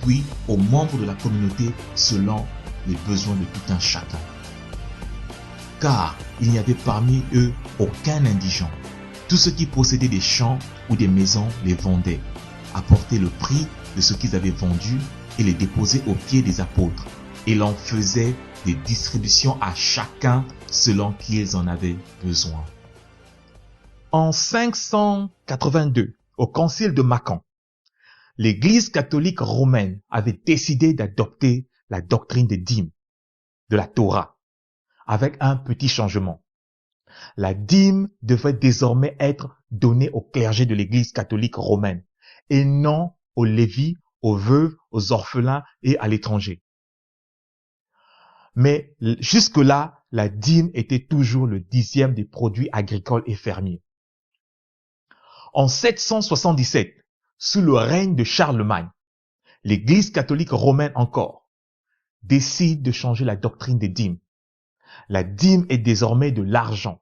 puis aux membres de la communauté selon les besoins de tout un chacun. Car il n'y avait parmi eux aucun indigent. Tous ceux qui possédaient des champs ou des maisons les vendaient, apportaient le prix de ce qu'ils avaient vendu et les déposait aux pieds des apôtres. Et l'on faisait des distributions à chacun selon qu'ils en avaient besoin. En 582, au concile de Macon, l'Église catholique romaine avait décidé d'adopter la doctrine des dîmes, de la Torah, avec un petit changement. La dîme devait désormais être donnée au clergé de l'Église catholique romaine et non aux lévites, aux veuves, aux orphelins et à l'étranger. Mais jusque-là, la dîme était toujours le 10e des produits agricoles et fermiers. En 777, sous le règne de Charlemagne, l'Église catholique romaine encore décide de changer la doctrine des dîmes. La dîme est désormais de l'argent,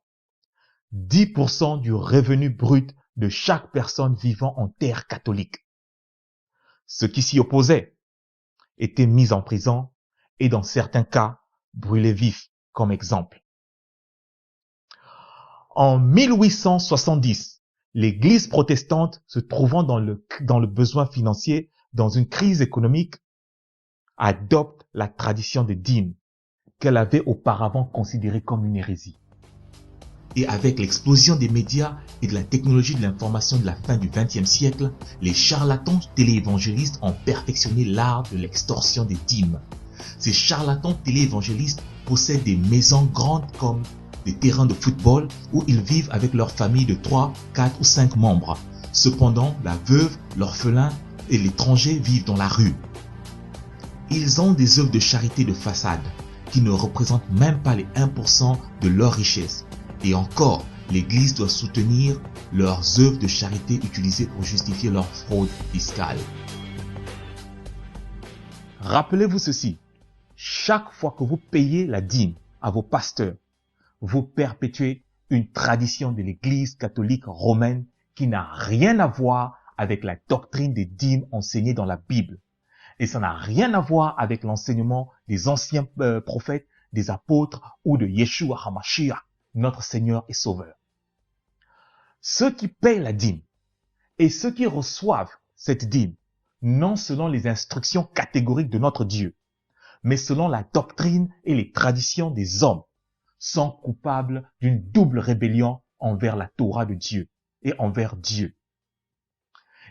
10% du revenu brut de chaque personne vivant en terre catholique. Ceux qui s'y opposaient étaient mis en prison et dans certains cas brûlés vifs comme exemple. En 1870, l'Église protestante, se trouvant dans le besoin financier, dans une crise économique, adopte la tradition des dîmes qu'elle avait auparavant considérée comme une hérésie. Et avec l'explosion des médias et de la technologie de l'information de la fin du XXe siècle, les charlatans téléévangélistes ont perfectionné l'art de l'extorsion des dîmes. Ces charlatans téléévangélistes possèdent des maisons grandes comme des terrains de football où ils vivent avec leur famille de 3, 4 ou 5 membres. Cependant, la veuve, l'orphelin et l'étranger vivent dans la rue. Ils ont des œuvres de charité de façade qui ne représentent même pas les 1% de leur richesse. Et encore, l'Église doit soutenir leurs œuvres de charité utilisées pour justifier leur fraude fiscale. Rappelez-vous ceci, chaque fois que vous payez la dîme à vos pasteurs, vous perpétuez une tradition de l'Église catholique romaine qui n'a rien à voir avec la doctrine des dîmes enseignée dans la Bible. Et ça n'a rien à voir avec l'enseignement des anciens prophètes, des apôtres ou de Yeshua HaMashiach, notre Seigneur et Sauveur. Ceux qui payent la dîme et ceux qui reçoivent cette dîme, non selon les instructions catégoriques de notre Dieu, mais selon la doctrine et les traditions des hommes, sont coupables d'une double rébellion envers la Torah de Dieu et envers Dieu.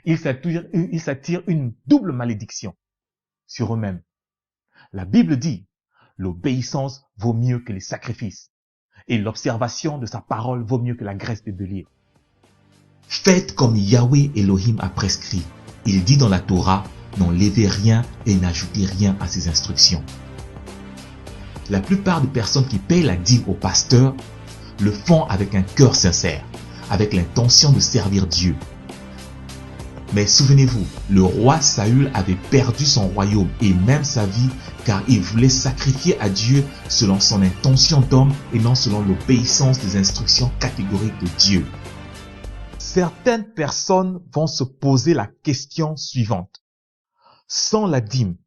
Ils s'attirent une double malédiction sur eux-mêmes. La Bible dit, l'obéissance vaut mieux que les sacrifices et l'observation de sa parole vaut mieux que la graisse de bélier. Faites comme Yahweh Elohim a prescrit. Il dit dans la Torah, n'enlevez rien et n'ajoutez rien à ses instructions. La plupart des personnes qui payent la dîme au pasteur le font avec un cœur sincère, avec l'intention de servir Dieu. Mais souvenez-vous, le roi Saül avait perdu son royaume et même sa vie car il voulait sacrifier à Dieu selon son intention d'homme et non selon l'obéissance des instructions catégoriques de Dieu. Certaines personnes vont se poser la question suivante. Sans la dîme,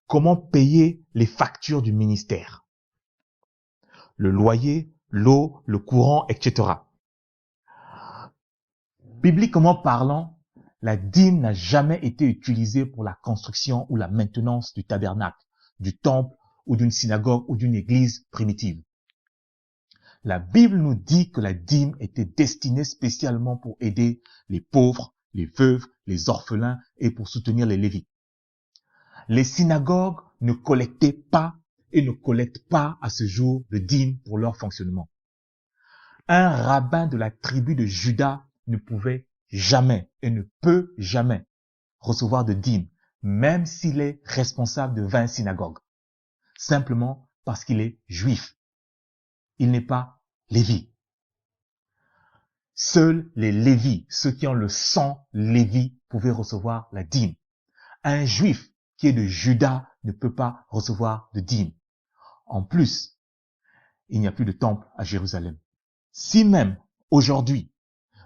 comment payer les factures du ministère? Le loyer, l'eau, le courant, etc. Bibliquement parlant, la dîme n'a jamais été utilisée pour la construction ou la maintenance du tabernacle, du temple ou d'une synagogue ou d'une église primitive. La Bible nous dit que la dîme était destinée spécialement pour aider les pauvres, les veuves, les orphelins et pour soutenir les lévites. Les synagogues ne collectaient pas et ne collectent pas à ce jour de dîme pour leur fonctionnement. Un rabbin de la tribu de Juda ne pouvait jamais et ne peut jamais recevoir de dîme, même s'il est responsable de 20 synagogues, simplement parce qu'il est juif. Il n'est pas lévi. Seuls les lévis, ceux qui ont le sang lévi, pouvaient recevoir la dîme. Un juif qui est de Juda ne peut pas recevoir de dîme. En plus, il n'y a plus de temple à Jérusalem. Si même aujourd'hui,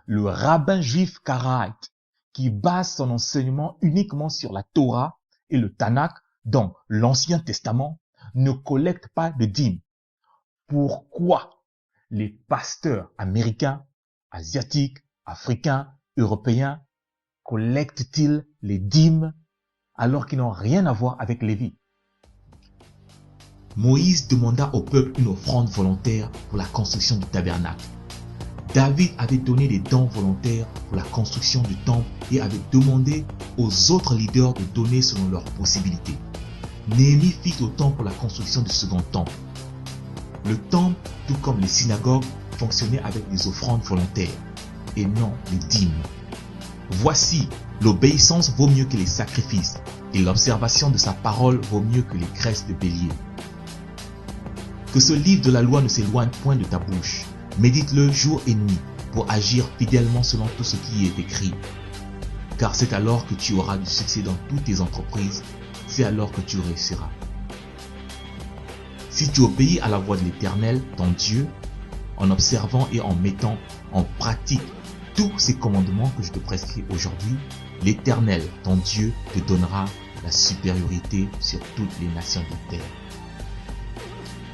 le rabbin juif karaïte, qui base son enseignement uniquement sur la Torah et le Tanakh, donc l'Ancien Testament, ne collecte pas de dîme, pourquoi les pasteurs américains, asiatiques, africains, européens collectent-ils les dîmes alors qu'ils n'ont rien à voir avec Lévi. Moïse demanda au peuple une offrande volontaire pour la construction du tabernacle. David avait donné des dons volontaires pour la construction du temple et avait demandé aux autres leaders de donner selon leurs possibilités. Néhémie fit autant pour la construction du second temple. Le temple, tout comme les synagogues, fonctionnait avec des offrandes volontaires et non les dîmes. Voici, l'obéissance vaut mieux que les sacrifices et l'observation de sa parole vaut mieux que les graisses de bélier. Que ce livre de la loi ne s'éloigne point de ta bouche. Médite-le jour et nuit pour agir fidèlement selon tout ce qui y est écrit. Car c'est alors que tu auras du succès dans toutes tes entreprises, c'est alors que tu réussiras. Si tu obéis à la voix de l'Éternel, ton Dieu, en observant et en mettant en pratique tous ces commandements que je te prescris aujourd'hui, l'Éternel, ton Dieu, te donnera la supériorité sur toutes les nations de terre.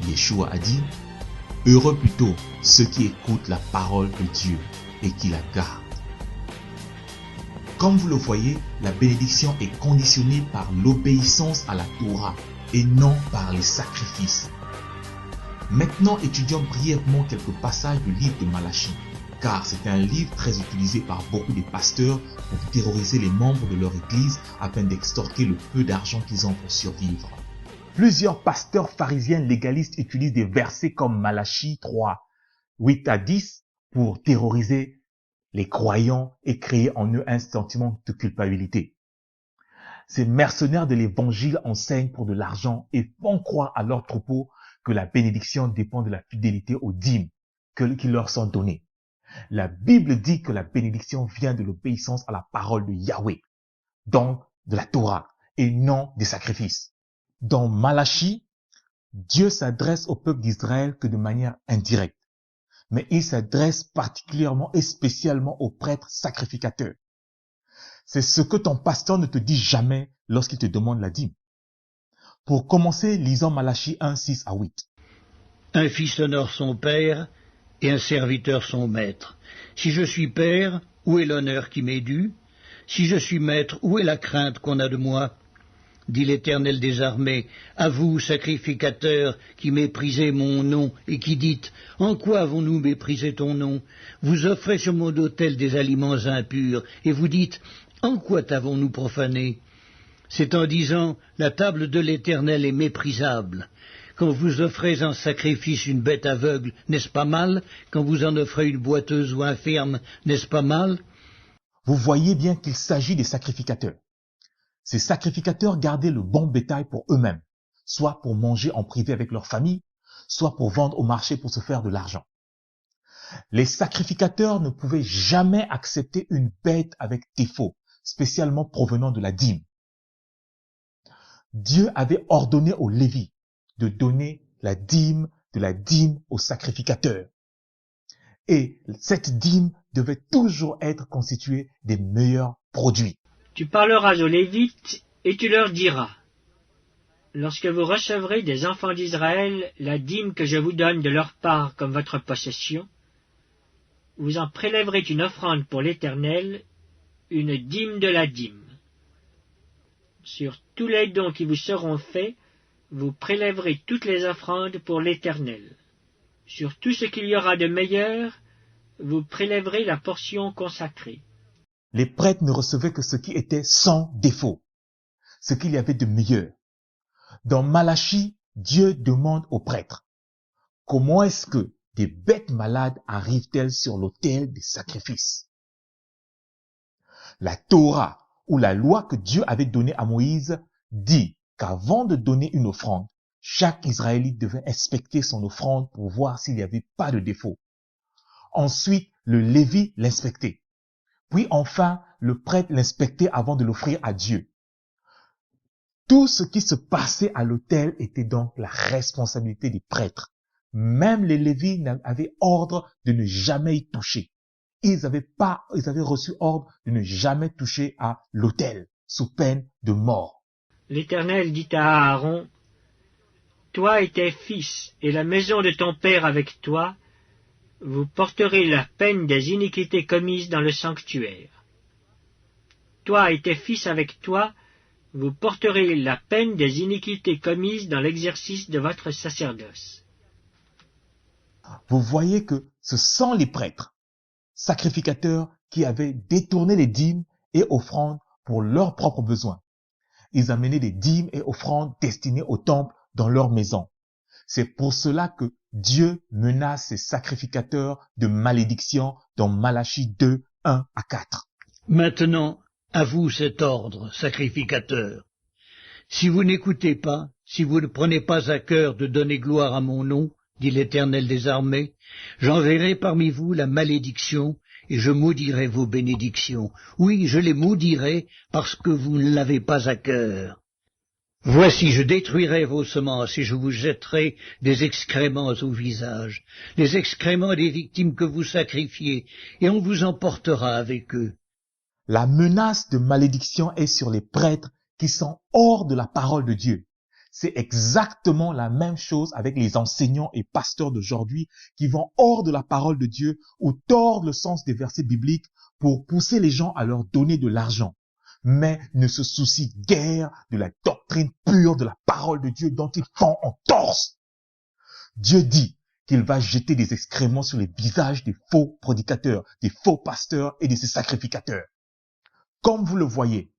Yeshua a dit, « Heureux plutôt ceux qui écoutent la parole de Dieu et qui la gardent. » Comme vous le voyez, la bénédiction est conditionnée par l'obéissance à la Torah et non par les sacrifices. Maintenant, étudions brièvement quelques passages du livre de Malachie, car c'est un livre très utilisé par beaucoup de pasteurs pour terroriser les membres de leur église afin d'extorquer le peu d'argent qu'ils ont pour survivre. Plusieurs pasteurs pharisiens légalistes utilisent des versets comme Malachie 3, 8 à 10 pour terroriser les croyants et créer en eux un sentiment de culpabilité. Ces mercenaires de l'évangile enseignent pour de l'argent et font croire à leurs troupeaux que la bénédiction dépend de la fidélité aux dîmes qui leur sont données. La Bible dit que la bénédiction vient de l'obéissance à la parole de Yahweh, donc de la Torah, et non des sacrifices. Dans Malachie, Dieu s'adresse au peuple d'Israël que de manière indirecte, mais il s'adresse particulièrement et spécialement aux prêtres sacrificateurs. C'est ce que ton pasteur ne te dit jamais lorsqu'il te demande la dîme. Pour commencer, lisons Malachie 1, 6 à 8. Un fils honore son père et un serviteur son maître. Si je suis père, où est l'honneur qui m'est dû? Si je suis maître, où est la crainte qu'on a de moi? Dit l'Éternel des armées, à vous, sacrificateurs, qui méprisez mon nom, et qui dites, en quoi avons-nous méprisé ton nom? Vous offrez sur mon autel des aliments impurs, et vous dites, en quoi t'avons-nous profané? C'est en disant, la table de l'Éternel est méprisable. Quand vous offrez en sacrifice une bête aveugle, n'est-ce pas mal? Quand vous en offrez une boiteuse ou infirme, n'est-ce pas mal? Vous voyez bien qu'il s'agit des sacrificateurs. Ces sacrificateurs gardaient le bon bétail pour eux-mêmes, soit pour manger en privé avec leur famille, soit pour vendre au marché pour se faire de l'argent. Les sacrificateurs ne pouvaient jamais accepter une bête avec défaut, spécialement provenant de la dîme. Dieu avait ordonné aux Lévites de donner la dîme de la dîme aux sacrificateurs. Et cette dîme devait toujours être constituée des meilleurs produits. Tu parleras aux Lévites et tu leur diras, lorsque vous recevrez des enfants d'Israël la dîme que je vous donne de leur part comme votre possession, vous en prélèverez une offrande pour l'Éternel, une dîme de la dîme. Sur tous les dons qui vous seront faits, vous prélèverez toutes les offrandes pour l'Éternel. Sur tout ce qu'il y aura de meilleur, vous prélèverez la portion consacrée. Les prêtres ne recevaient que ce qui était sans défaut, ce qu'il y avait de meilleur. Dans Malachie, Dieu demande aux prêtres, comment est-ce que des bêtes malades arrivent-elles sur l'autel des sacrifices? La Torah, ou la loi que Dieu avait donnée à Moïse, dit qu'avant de donner une offrande, chaque Israélite devait inspecter son offrande pour voir s'il n'y avait pas de défaut. Ensuite, le Lévi l'inspectait. Puis enfin, le prêtre l'inspectait avant de l'offrir à Dieu. Tout ce qui se passait à l'autel était donc la responsabilité des prêtres. Même les Lévites avaient ordre de ne jamais y toucher. Ils avaient reçu ordre de ne jamais toucher à l'autel, sous peine de mort. L'Éternel dit à Aaron, toi et tes fils, et la maison de ton père avec toi, vous porterez la peine des iniquités commises dans le sanctuaire. Toi et tes fils avec toi, vous porterez la peine des iniquités commises dans l'exercice de votre sacerdoce. Vous voyez que ce sont les prêtres, sacrificateurs, qui avaient détourné les dîmes et offrandes pour leurs propres besoins. Ils amenaient des dîmes et offrandes destinées au temple dans leur maison. C'est pour cela que Dieu menace ses sacrificateurs de malédiction dans Malachie 2, 1 à 4. Maintenant, à vous cet ordre, sacrificateurs. Si vous n'écoutez pas, si vous ne prenez pas à cœur de donner gloire à mon nom, dit l'Éternel des armées, j'enverrai parmi vous la malédiction, et je maudirai vos bénédictions. Oui, je les maudirai, parce que vous ne l'avez pas à cœur. Voici, je détruirai vos semences, et je vous jetterai des excréments au visage, les excréments des victimes que vous sacrifiez, et on vous emportera avec eux. La menace de malédiction est sur les prêtres qui sont hors de la parole de Dieu. C'est exactement la même chose avec les enseignants et pasteurs d'aujourd'hui qui vont hors de la parole de Dieu ou tordent le sens des versets bibliques pour pousser les gens à leur donner de l'argent, mais ne se soucient guère de la doctrine pure de la parole de Dieu dont ils font entorse. Dieu dit qu'il va jeter des excréments sur les visages des faux prédicateurs, des faux pasteurs et de ses sacrificateurs. Comme vous le voyez,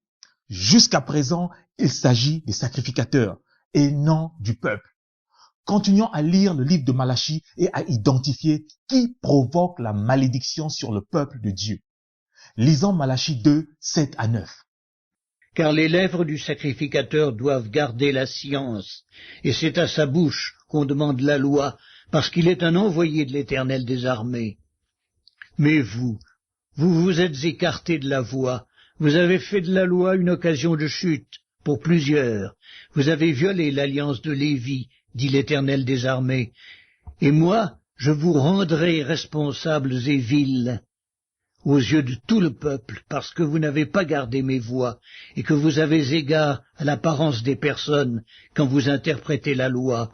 jusqu'à présent, il s'agit des sacrificateurs et non du peuple. Continuons à lire le livre de Malachie et à identifier qui provoque la malédiction sur le peuple de Dieu. Lisons Malachie 2, 7 à 9. Car les lèvres du sacrificateur doivent garder la science, et c'est à sa bouche qu'on demande la loi, parce qu'il est un envoyé de l'Éternel des armées. Mais vous vous êtes écartés de la voie, vous avez fait de la loi une occasion de chute pour plusieurs, vous avez violé l'alliance de Lévi, dit l'Éternel des armées, et moi, je vous rendrai responsables et vils aux yeux de tout le peuple, parce que vous n'avez pas gardé mes voies, et que vous avez égard à l'apparence des personnes quand vous interprétez la loi.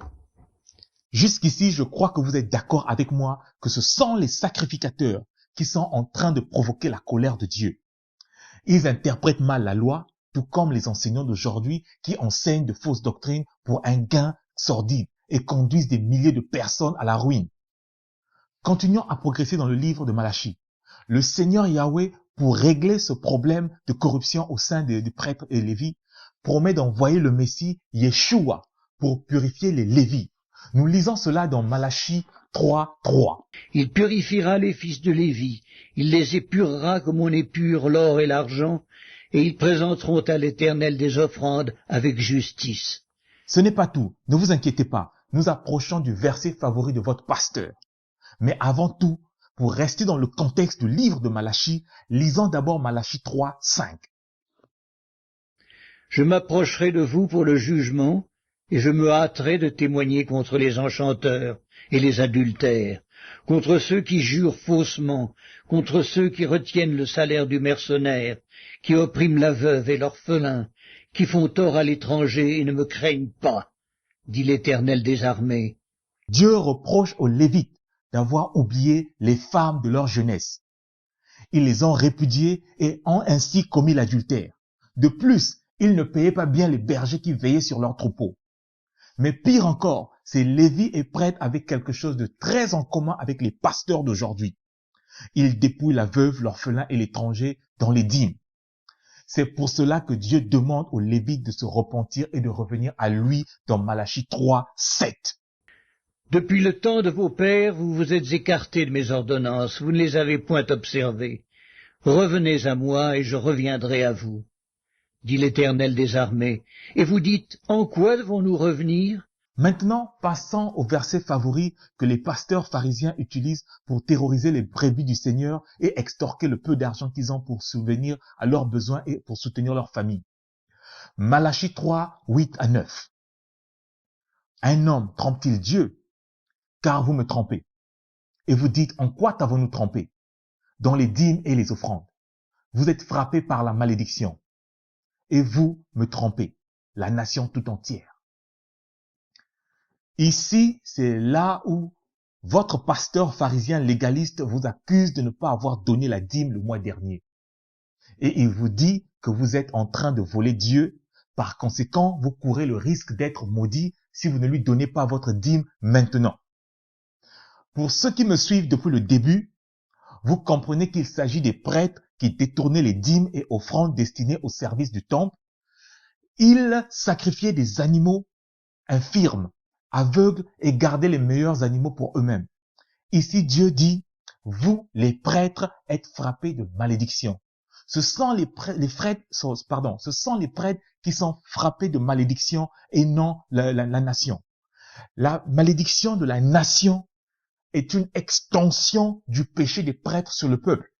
Jusqu'ici, je crois que vous êtes d'accord avec moi que ce sont les sacrificateurs qui sont en train de provoquer la colère de Dieu. Ils interprètent mal la loi, tout comme les enseignants d'aujourd'hui qui enseignent de fausses doctrines pour un gain sordide et conduisent des milliers de personnes à la ruine. Continuons à progresser dans le livre de Malachie. Le Seigneur Yahweh, pour régler ce problème de corruption au sein des prêtres et Lévis, promet d'envoyer le Messie Yeshua pour purifier les Lévis. Nous lisons cela dans Malachie 3, 3. Il purifiera les fils de Lévi, il les épurera comme on épure l'or et l'argent, et ils présenteront à l'Éternel des offrandes avec justice. Ce n'est pas tout, ne vous inquiétez pas, nous approchons du verset favori de votre pasteur. Mais avant tout, pour rester dans le contexte du livre de Malachie, lisons d'abord Malachie 3, 5. Je m'approcherai de vous pour le jugement, et je me hâterai de témoigner contre les enchanteurs et les adultères, contre ceux qui jurent faussement, contre ceux qui retiennent le salaire du mercenaire, qui oppriment la veuve et l'orphelin, qui font tort à l'étranger et ne me craignent pas, dit l'Éternel des armées. Dieu reproche aux Lévites d'avoir oublié les femmes de leur jeunesse. Ils les ont répudiées et ont ainsi commis l'adultère. De plus, ils ne payaient pas bien les bergers qui veillaient sur leurs troupeaux. Mais pire encore, ces Lévis et prêtres avaient quelque chose de très en commun avec les pasteurs d'aujourd'hui. Ils dépouillent la veuve, l'orphelin et l'étranger dans les dîmes. C'est pour cela que Dieu demande aux Lévites de se repentir et de revenir à lui dans Malachie 3, 7. Depuis le temps de vos pères, vous vous êtes écartés de mes ordonnances, vous ne les avez point observées. Revenez à moi et je reviendrai à vous, dit l'Éternel des armées. Et vous dites, en quoi devons-nous revenir? Maintenant, passons au verset favori que les pasteurs pharisiens utilisent pour terroriser les brebis du Seigneur et extorquer le peu d'argent qu'ils ont pour subvenir à leurs besoins et pour soutenir leur famille. Malachie 3, 8 à 9. Un homme trompe-t-il Dieu? Car vous me trompez. Et vous dites, en quoi t'avons-nous trompé? Dans les dîmes et les offrandes. Vous êtes frappés par la malédiction. Et vous me trompez, la nation tout entière. Ici, c'est là où votre pasteur pharisien légaliste vous accuse de ne pas avoir donné la dîme le mois dernier. Et il vous dit que vous êtes en train de voler Dieu Par conséquent, vous courez le risque d'être maudit si vous ne lui donnez pas votre dîme maintenant. Pour ceux qui me suivent depuis le début, vous comprenez qu'il s'agit des prêtres qui détournaient les dîmes et offrandes destinées au service du temple. Ils sacrifiaient des animaux infirmes, aveugles et gardaient les meilleurs animaux pour eux-mêmes. Ici, Dieu dit, vous, les prêtres, êtes frappés de malédiction. Ce sont les prêtres qui sont frappés de malédiction et non la nation. La malédiction de la nation est une extension du péché des prêtres sur le peuple.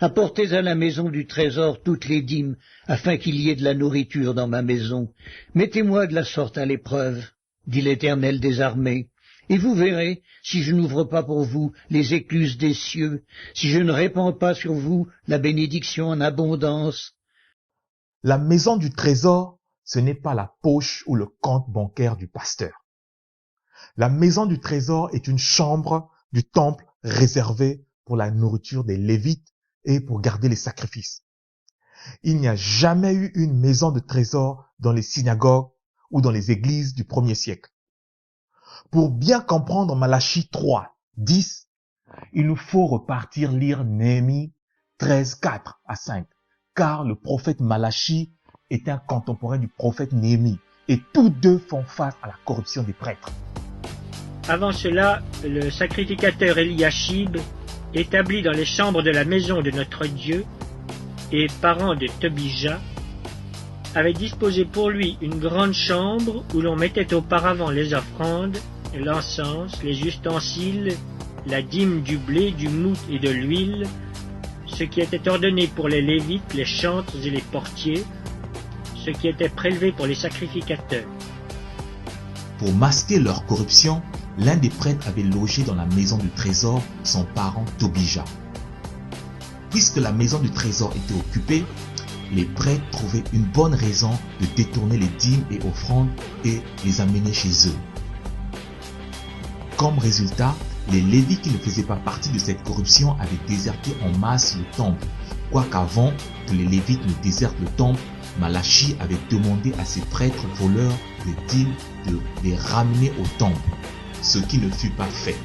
Apportez à la maison du trésor toutes les dîmes, afin qu'il y ait de la nourriture dans ma maison. Mettez-moi de la sorte à l'épreuve, dit l'Éternel des armées, et vous verrez si je n'ouvre pas pour vous les écluses des cieux, si je ne répands pas sur vous la bénédiction en abondance. La maison du trésor, ce n'est pas la poche ou le compte bancaire du pasteur. La maison du trésor est une chambre du temple réservée pour la nourriture des Lévites et pour garder les sacrifices. Il n'y a jamais eu une maison de trésor dans les synagogues ou dans les églises du 1er siècle. Pour bien comprendre Malachie 3, 10, il nous faut repartir lire Néhémie 13, 4 à 5, car le prophète Malachie est un contemporain du prophète Néhémie, et tous deux font face à la corruption des prêtres. Avant cela, le sacrificateur Eliashib, établi dans les chambres de la maison de notre Dieu, et parent de Tobija, avait disposé pour lui une grande chambre où l'on mettait auparavant les offrandes, l'encens, les ustensiles, la dîme du blé, du moût et de l'huile, ce qui était ordonné pour les Lévites, les chantres et les portiers, ce qui était prélevé pour les sacrificateurs. Pour masquer leur corruption, l'un des prêtres avait logé dans la maison du trésor son parent Tobija. Puisque la maison du trésor était occupée, les prêtres trouvaient une bonne raison de détourner les dîmes et offrandes et les amener chez eux. Comme résultat, les Lévites qui ne faisaient pas partie de cette corruption avaient déserté en masse le temple. Quoiqu'avant que les Lévites ne désertent le temple, Malachie avait demandé à ses prêtres voleurs de dîmes de les ramener au temple, ce qui ne fut pas fait.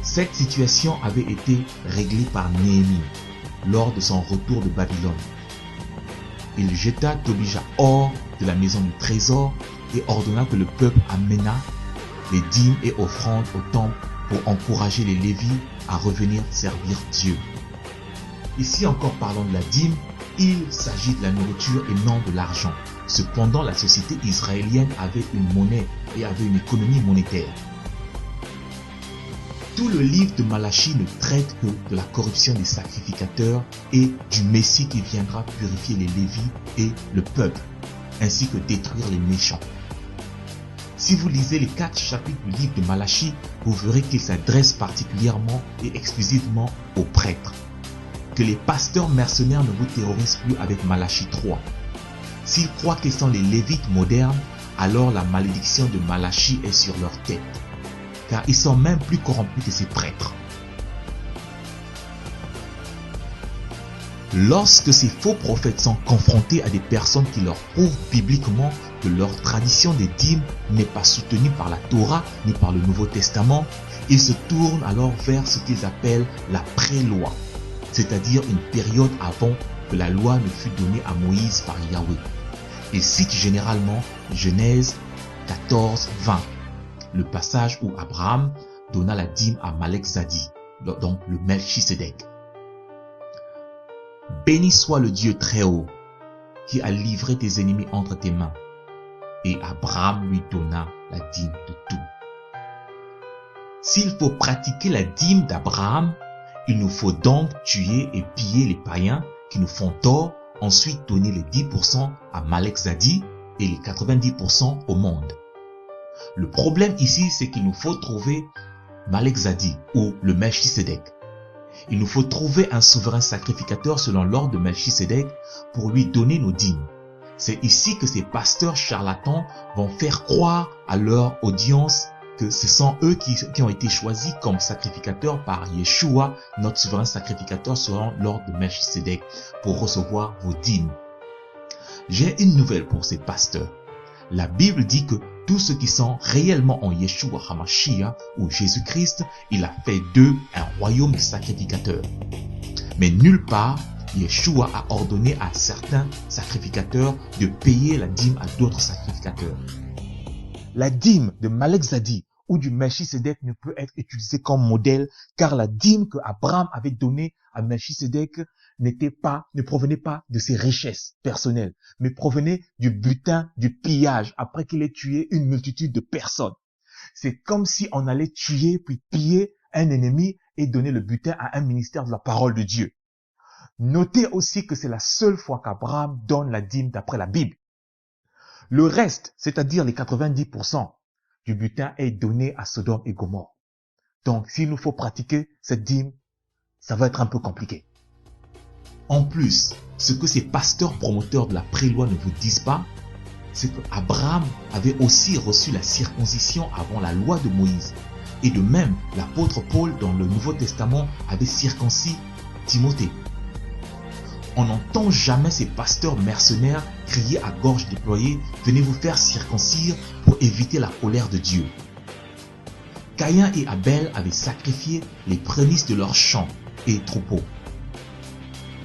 Cette situation avait été réglée par Néhémie lors de son retour de Babylone. Il jeta Tobija hors de la maison du trésor et ordonna que le peuple amena les dîmes et offrandes au temple pour encourager les Lévites à revenir servir Dieu. Ici encore parlons de la dîme, il s'agit de la nourriture et non de l'argent. Cependant, la société israélienne avait une monnaie et avait une économie monétaire. Tout le livre de Malachie ne traite que de la corruption des sacrificateurs et du Messie qui viendra purifier les Lévites et le peuple, ainsi que détruire les méchants. Si vous lisez les 4 chapitres du livre de Malachie, vous verrez qu'il s'adresse particulièrement et exclusivement aux prêtres. Que les pasteurs mercenaires ne vous terrorisent plus avec Malachie 3. S'ils croient qu'ils sont les Lévites modernes, alors la malédiction de Malachie est sur leur tête, car ils sont même plus corrompus que ces prêtres. Lorsque ces faux prophètes sont confrontés à des personnes qui leur prouvent bibliquement que leur tradition des dîmes n'est pas soutenue par la Torah ni par le Nouveau Testament, ils se tournent alors vers ce qu'ils appellent la pré-loi, c'est-à-dire une période avant que la loi ne fût donnée à Moïse par Yahweh. Ils citent généralement Genèse 14, 20, le passage où Abraham donna la dîme à Malek Zadi, donc le Melchisedec. Béni soit le Dieu très haut, qui a livré tes ennemis entre tes mains. Et Abraham lui donna la dîme de tout. S'il faut pratiquer la dîme d'Abraham, il nous faut donc tuer et piller les païens qui nous font tort, ensuite donner les 10% à Malek Zadi et les 90% au monde. Le problème ici, c'est qu'il nous faut trouver Malek Zadi ou le Melchisedec. Il nous faut trouver un souverain sacrificateur selon l'ordre de Melchisedec pour lui donner nos dîmes. C'est ici que ces pasteurs charlatans vont faire croire à leur audience que ce sont eux qui ont été choisis comme sacrificateurs par Yeshua, notre souverain sacrificateur selon l'ordre de Melchisedec, pour recevoir vos dîmes. J'ai une nouvelle pour ces pasteurs. La Bible dit que tous ceux qui sont réellement en Yeshua HaMashiach ou Jésus-Christ, il a fait d'eux un royaume de sacrificateurs. Mais nulle part, Yeshua a ordonné à certains sacrificateurs de payer la dîme à d'autres sacrificateurs. La dîme de Malek Zadi ou du Melchisédek ne peut être utilisée comme modèle car la dîme que Abraham avait donnée à Melchisédek ne provenait pas de ses richesses personnelles, mais provenait du butin, du pillage après qu'il ait tué une multitude de personnes. C'est comme si on allait tuer puis piller un ennemi et donner le butin à un ministère de la parole de Dieu. Notez aussi que c'est la seule fois qu'Abraham donne la dîme d'après la Bible. Le reste, c'est-à-dire les 90% du butin est donné à Sodome et Gomorrhe. Donc, s'il nous faut pratiquer cette dîme, ça va être un peu compliqué. En plus, ce que ces pasteurs promoteurs de la pré-loi ne vous disent pas, c'est qu'Abraham avait aussi reçu la circoncision avant la loi de Moïse. Et de même, l'apôtre Paul dans le Nouveau Testament avait circoncis Timothée. On n'entend jamais ces pasteurs mercenaires crier à gorge déployée « Venez vous faire circoncire pour éviter la colère de Dieu ». Caïn et Abel avaient sacrifié les prémices de leurs champs et troupeaux.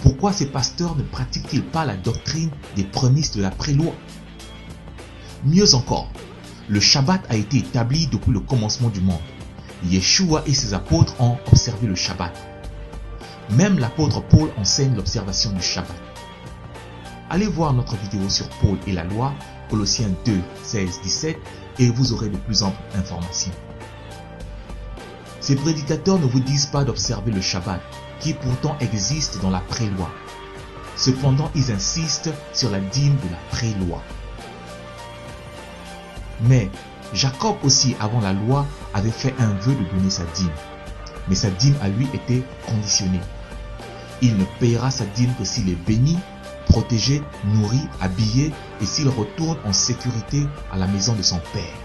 Pourquoi ces pasteurs ne pratiquent-ils pas la doctrine des prémices de la pré-loi? Mieux encore, le Shabbat a été établi depuis le commencement du monde. Yeshua et ses apôtres ont observé le Shabbat. Même l'apôtre Paul enseigne l'observation du Shabbat. Allez voir notre vidéo sur Paul et la loi, Colossiens 2, 16, 17, et vous aurez de plus amples informations. Ces prédicateurs ne vous disent pas d'observer le Shabbat, qui pourtant existe dans la pré-loi. Cependant, ils insistent sur la dîme de la pré-loi. Mais Jacob aussi, avant la loi, avait fait un vœu de donner sa dîme. Mais sa dîme à lui était conditionnée. Il ne payera sa dîme que s'il est béni, protégé, nourri, habillé et s'il retourne en sécurité à la maison de son père.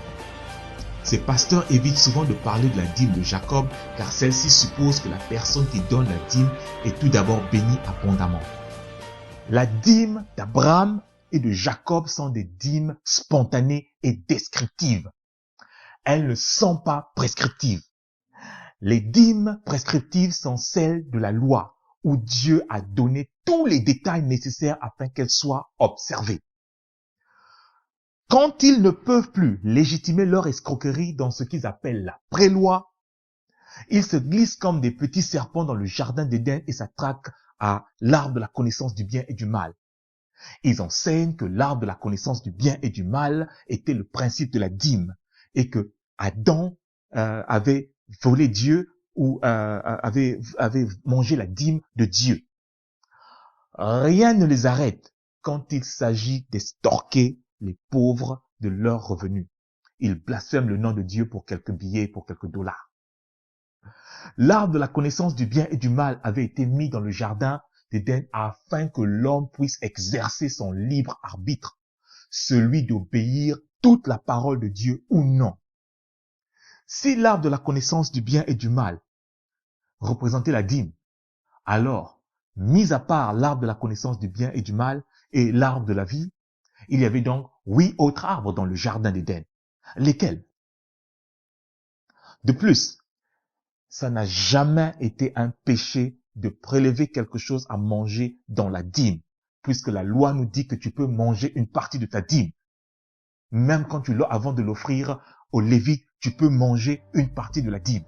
Ces pasteurs évitent souvent de parler de la dîme de Jacob car celle-ci suppose que la personne qui donne la dîme est tout d'abord bénie abondamment. La dîme d'Abraham et de Jacob sont des dîmes spontanées et descriptives. Elles ne sont pas prescriptives. Les dîmes prescriptives sont celles de la loi, où Dieu a donné tous les détails nécessaires afin qu'elles soient observées. Quand ils ne peuvent plus légitimer leur escroquerie dans ce qu'ils appellent la pré-loi, ils se glissent comme des petits serpents dans le jardin d'Éden et s'attraquent à l'arbre de la connaissance du bien et du mal. Ils enseignent que l'arbre de la connaissance du bien et du mal était le principe de la dîme et que Adam avait volé Dieu ou avait mangé la dîme de Dieu. Rien ne les arrête quand il s'agit d'estorquer les pauvres de leurs revenus. Ils blasphèment le nom de Dieu pour quelques billets, pour quelques dollars. L'arbre de la connaissance du bien et du mal avait été mis dans le jardin d'Éden afin que l'homme puisse exercer son libre arbitre, celui d'obéir toute la parole de Dieu ou non. Si l'arbre de la connaissance du bien et du mal représentait la dîme, alors, mis à part l'arbre de la connaissance du bien et du mal et l'arbre de la vie, il y avait donc 8 autres arbres dans le jardin d'Éden. Lesquels? De plus, ça n'a jamais été un péché de prélever quelque chose à manger dans la dîme, puisque la loi nous dit que tu peux manger une partie de ta dîme. Même quand avant de l'offrir aux Lévites, tu peux manger une partie de la dîme.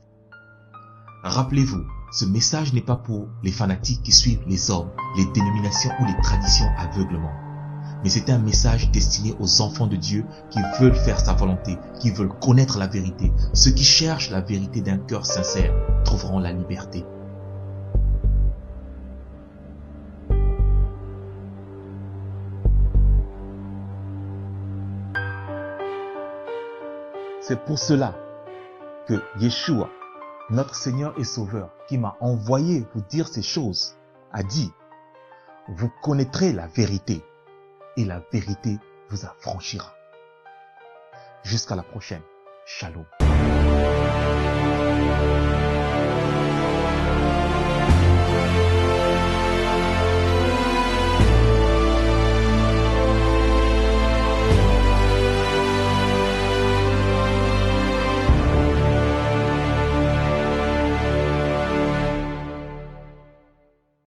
Rappelez-vous, ce message n'est pas pour les fanatiques qui suivent les hommes, les dénominations ou les traditions aveuglement. Mais c'est un message destiné aux enfants de Dieu qui veulent faire sa volonté, qui veulent connaître la vérité. Ceux qui cherchent la vérité d'un cœur sincère trouveront la liberté. C'est pour cela que Yeshua, notre Seigneur et Sauveur, qui m'a envoyé vous dire ces choses, a dit, vous connaîtrez la vérité et la vérité vous affranchira. Jusqu'à la prochaine. Shalom.